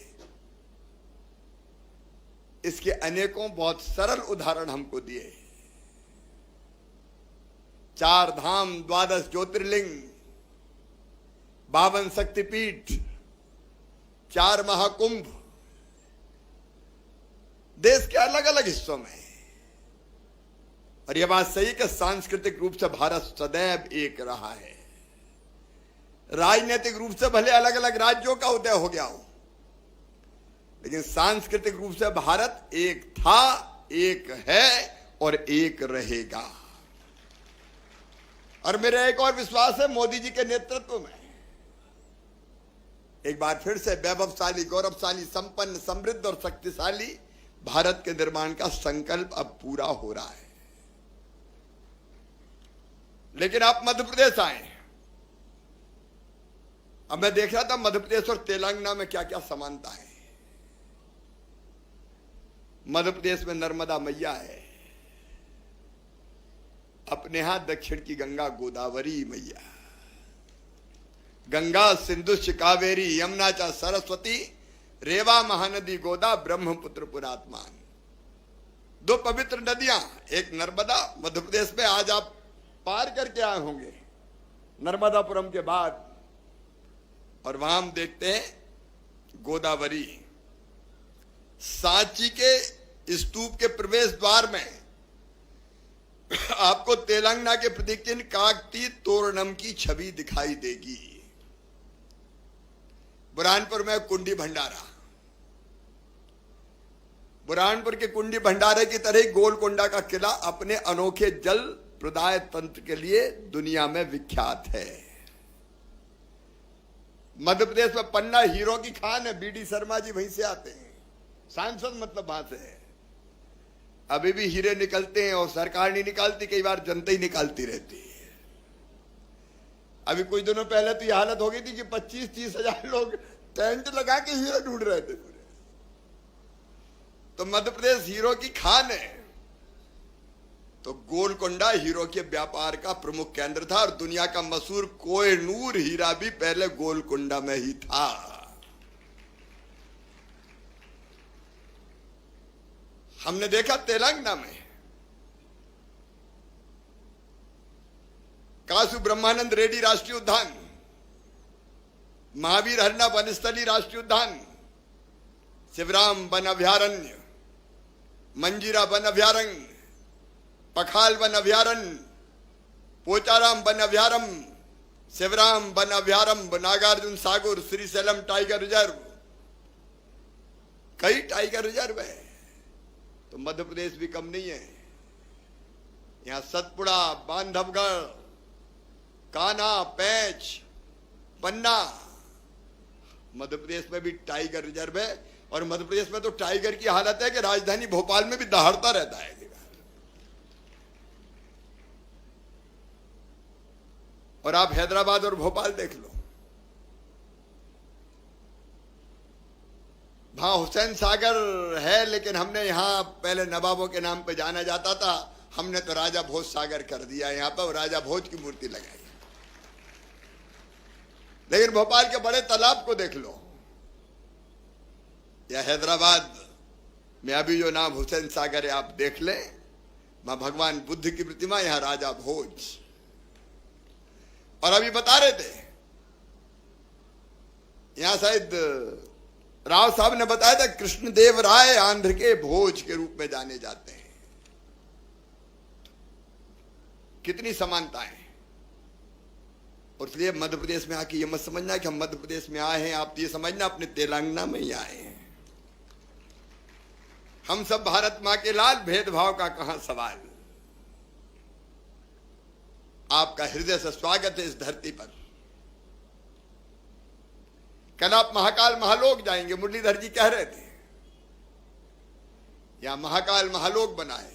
इसके अनेकों बहुत सरल उदाहरण हमको दिए। 4 धाम, 12 ज्योतिर्लिंग, 52 शक्तिपीठ, 4 महाकुंभ, देश के अलग अलग हिस्सों में। और यह बात सही कि सांस्कृतिक रूप से भारत सदैव एक रहा है। राजनीतिक रूप से भले अलग अलग राज्यों का उदय हो गया हो, लेकिन सांस्कृतिक रूप से भारत एक था, एक है और एक रहेगा। और मेरा एक और विश्वास है, मोदी जी के नेतृत्व में एक बार फिर से वैभवशाली, गौरवशाली, संपन्न, समृद्ध और शक्तिशाली भारत के निर्माण का संकल्प अब पूरा हो रहा है। लेकिन आप मध्य प्रदेश आए, अब मैं देख रहा था मध्य प्रदेश और तेलंगाना में क्या क्या समानता है। मध्य प्रदेश में नर्मदा मैया है, अपने यहां दक्षिण की गंगा गोदावरी मैया, गंगा सिंधु कावेरी यमुना चा सरस्वती रेवा महानदी गोदा ब्रह्मपुत्र पुरात्मान। 2 पवित्र नदियां, एक नर्मदा मध्य प्रदेश में आज आप पार करके आए होंगे नर्मदापुरम के बाद, और वहां हम देखते हैं गोदावरी सांची के स्तूप के प्रवेश द्वार में आपको तेलंगाना के प्रतीक चिन्ह काकती तोरणम की छवि दिखाई देगी। बुरहानपुर में कुंडी भंडारा, बुरहानपुर के कुंडी भंडारे की तरह गोलकोंडा का किला अपने अनोखे जल प्रदाय तंत्र के लिए दुनिया में विख्यात है। मध्य प्रदेश में पन्ना हीरो की खान है। बीडी शर्मा जी वहीं से आते हैं, सांसद मतलब वहां से है। अभी भी हीरे निकलते हैं और सरकार नहीं निकालती, कई बार जनता ही निकालती रहती है। अभी कुछ दिनों पहले तो यह हालत हो गई थी कि 25-30 हजार लोग टेंट लगा के हीरे ढूंढ रहे थे पूरे। तो मध्य प्रदेश हीरो की खान है। तो गोलकोंडा हीरो के व्यापार का प्रमुख केंद्र था और दुनिया का मशहूर कोहिनूर हीरा भी पहले गोलकोंडा में ही था। हमने देखा तेलंगाना में कासु ब्रह्मानंद रेड्डी राष्ट्रीय उद्यान, महावीर हरना वनस्थली राष्ट्रीय उद्यान, शिवराम वन अभयारण्य, मंजीरा वन अभयारण्य, पखाल वन अभयारण्य, पोचाराम वन अभयारण्य, शिवराम वन अभयारण्य, नागार्जुन सागर, श्रीशैलम टाइगर रिजर्व, कई टाइगर रिजर्व है। तो मध्य प्रदेश भी कम नहीं है। यहां सतपुड़ा, बांधवगढ़, कान्हा, पैंच, पन्ना, मध्य प्रदेश में भी टाइगर रिजर्व है। और मध्य प्रदेश में तो टाइगर की हालत है कि राजधानी भोपाल में भी दहाड़ता रहता है। और आप हैदराबाद और भोपाल देख लो, वहां हुसैन सागर है, लेकिन हमने यहां पहले नवाबों के नाम पे जाना जाता था, हमने तो राजा भोज सागर कर दिया। यहां पर राजा भोज की मूर्ति लगाई। लेकिन भोपाल के बड़े तालाब को देख लो, या हैदराबाद में अभी जो नाम हुसैन सागर है आप देख लें, वहां भगवान बुद्ध की प्रतिमा, यहां राजा भोज। और अभी बता रहे थे, यहां शायद राव साहब ने बताया था, कृष्णदेव राय आंध्र के भोज के रूप में जाने जाते हैं। कितनी समानताएं। और इसलिए मध्य प्रदेश में आके ये मत समझना कि हम मध्य प्रदेश में आए हैं, आप ये समझना अपने तेलंगाना में ही आए हैं। हम सब भारत मां के लाल, भेदभाव का कहां सवाल। आपका हृदय से स्वागत है इस धरती पर। कल आप महाकाल महालोक जाएंगे, मुरलीधर जी कह रहे थे, यहां महाकाल महालोक बनाए।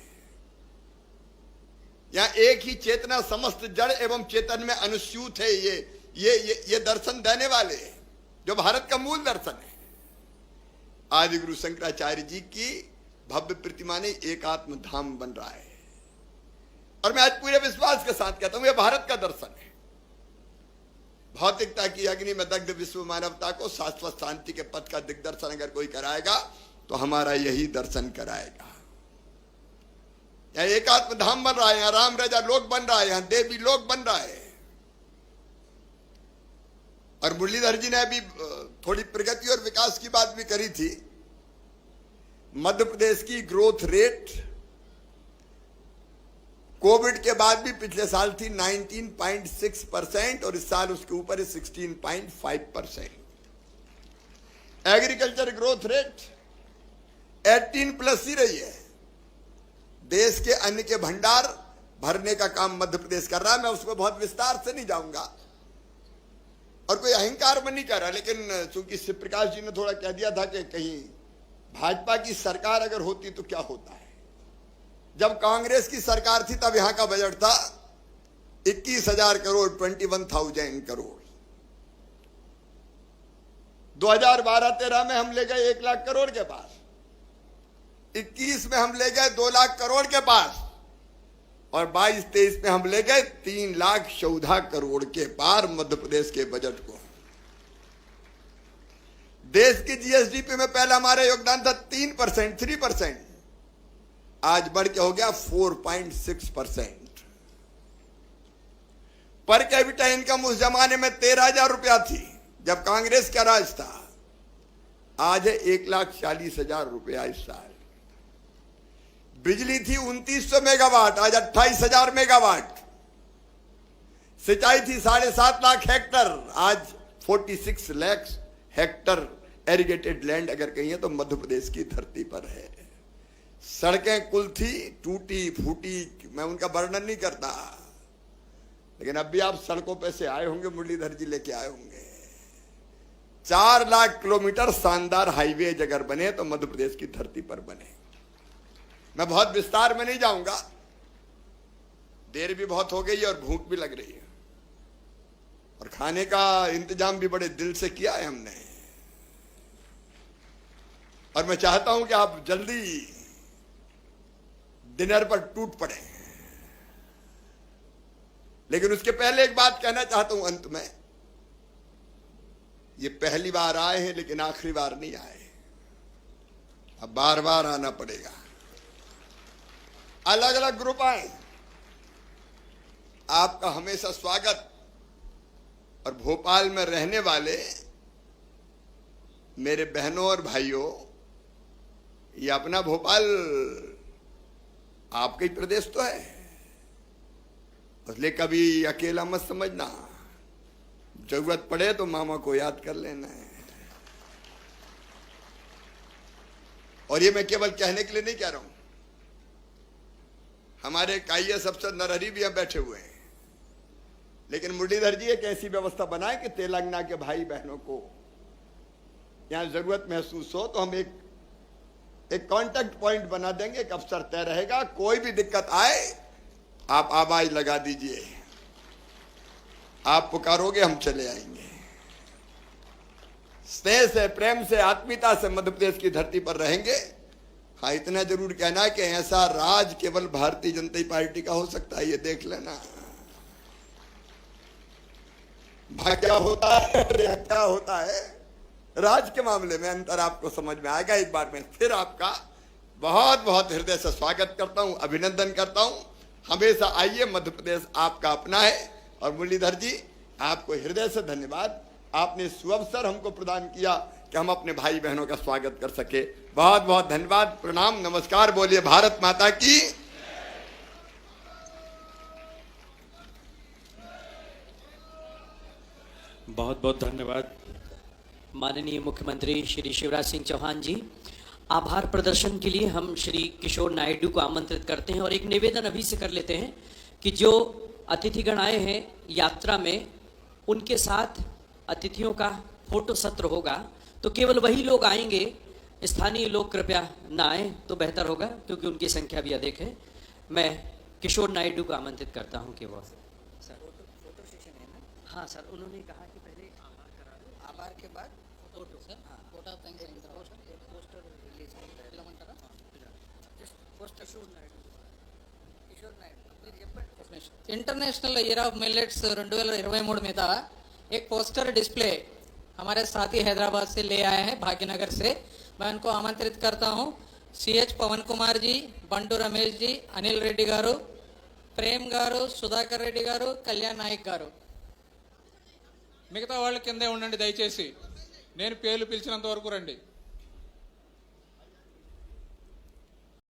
यहां एक ही चेतना समस्त जड़ एवं चेतन में अनुस्यूत है। ये दर्शन देने वाले, जो भारत का मूल दर्शन है। आदि गुरु शंकराचार्य जी की भव्य प्रतिमा ने एकात्म धाम बन रहा है। और मैं आज पूरे विश्वास के साथ कहता हूं, यह भारत का दर्शन है। भौतिकता की अग्नि में दग्ध विश्व मानवता को शाश्वत शांति के पथ का दिग्दर्शन अगर कोई कराएगा तो हमारा यही दर्शन कराएगा। यहां एकात्म धाम बन रहा है, यहां राम राजा लोक बन रहा है, यहां देवी लोक बन रहा है। और मुरलीधर जी ने अभी थोड़ी प्रगति और विकास की बात भी करी थी। मध्य प्रदेश की ग्रोथ रेट कोविड के बाद भी पिछले साल थी 19.6% और इस साल उसके ऊपर है 16.5%। एग्रीकल्चर ग्रोथ रेट 18+ ही रही है। देश के अन्न के भंडार भरने का काम मध्य प्रदेश कर रहा है। मैं उसमें बहुत विस्तार से नहीं जाऊंगा और कोई अहंकार में नहीं कर रहा, लेकिन चूंकि शिव प्रकाश जी ने थोड़ा कह दिया था कि कहीं भाजपा की सरकार अगर होती तो क्या होता है। जब कांग्रेस की सरकार थी तब यहां का बजट था 21,000 करोड़, 21,000 करोड़। 2012-13 में हम ले गए 1 लाख करोड़ के पास, 21 में हम ले गए 2 लाख करोड़ के पास, और 22-23 में हम ले गए 3,14 करोड़ के पार मध्य प्रदेश के बजट को। देश की जीएसडीपी में पहले हमारा योगदान था 3%, आज बढ़ के हो गया 4.6%। पर कैपिटा इनकम उस जमाने में 13,000 रुपया थी जब कांग्रेस का राज था। आज है 1,40,000 रुपया इस साल। बिजली थी 2900 मेगावाट, आज 28,000 मेगावाट। सिंचाई थी 7.5 लाख हेक्टर, आज 46 लाख हेक्टर एरिगेटेड लैंड अगर कहीं है तो मध्य प्रदेश की धरती पर है। सड़कें कुल थी टूटी फूटी, मैं उनका वर्णन नहीं करता, लेकिन अब भी आप सड़कों पे से आए होंगे, मुरलीधर जी लेके आए होंगे। 4 लाख किलोमीटर शानदार हाईवे अगर बने तो मध्य प्रदेश की धरती पर बने। मैं बहुत विस्तार में नहीं जाऊंगा, देर भी बहुत हो गई है और भूख भी लग रही है, और खाने का इंतजाम भी बड़े दिल से किया है हमने। और मैं चाहता हूं कि आप जल्दी डिनर पर टूट पड़े, लेकिन उसके पहले एक बात कहना चाहता हूं अंत में। ये पहली बार आए हैं लेकिन आखिरी बार नहीं आए, अब बार बार आना पड़ेगा। अलग अलग ग्रुप आए, आपका हमेशा स्वागत। और भोपाल में रहने वाले मेरे बहनों और भाइयों, ये अपना भोपाल आपका ही प्रदेश तो है, इसलिए कभी अकेला मत समझना, जरूरत पड़े तो मामा को याद कर लेना है। और ये मैं केवल कहने के लिए नहीं कह रहा हूं, हमारे IAS अफसर नरहरी भी यहां बैठे हुए हैं, लेकिन मुरलीधर जी एक ऐसी व्यवस्था बनाए कि तेलंगाना के भाई बहनों को यहां जरूरत महसूस हो तो हम एक कांटेक्ट पॉइंट बना देंगे, एक अफसर तय रहेगा। कोई भी दिक्कत आए आप आवाज लगा दीजिए, आप पुकारोगे हम चले आएंगे। स्नेह से, प्रेम से, आत्मीयता से मध्य प्रदेश की धरती पर रहेंगे। हाँ, इतना जरूर कहना है कि ऐसा राज केवल भारतीय जनता पार्टी का हो सकता है, ये देख लेना। क्या होता है, क्या होता है राज के मामले में, अंतर आपको समझ में आएगा। एक बार मैं फिर आपका बहुत बहुत हृदय से स्वागत करता हूं, अभिनंदन करता हूं। हमेशा आइए, मध्य प्रदेश आपका अपना है। और मुरलीधर जी, आपको हृदय से धन्यवाद, आपने सुअवसर हमको प्रदान किया कि हम अपने भाई बहनों का स्वागत कर सके। बहुत बहुत धन्यवाद, प्रणाम, नमस्कार। बोलिए भारत माता की। बहुत बहुत धन्यवाद माननीय मुख्यमंत्री श्री शिवराज सिंह चौहान जी। आभार प्रदर्शन के लिए हम श्री किशोर नायडू को आमंत्रित करते हैं और एक निवेदन अभी से कर लेते हैं कि जो अतिथिगण आए हैं यात्रा में, उनके साथ अतिथियों का फोटो सत्र होगा, तो केवल वही लोग आएंगे, स्थानीय लोग कृपया ना आए तो बेहतर होगा, क्योंकि उनकी संख्या भी अधिक है। मैं किशोर नायडू को आमंत्रित करता हूं कि वो सर फोटो सेशन है ना। हाँ सर, उन्होंने कहा कि पहले आभार करा दो, आभार के बाद फोटो। सर हाँ, photo poster release poster Kishore Naidu international year of millets 2023 మీద एक पोस्टर डिस्प्ले हमारे साथी हैदराबाद से ले आए हैं, भाग्यनगर से। मैं उनको आमंत्रित करता हूं। CH पवन कुमार जी, बंडू रमेश जी, अनिल रेड्डी गारू, प्रेम गारू, सुधाकर రెడ్డి గారు, కళ్యాణ్ నాయక్ గారు। మిగతా వాళ్ళు కిందే ఉండండి దయచేసి, నేను పేర్లు పిలిచినంత వరకు రండి।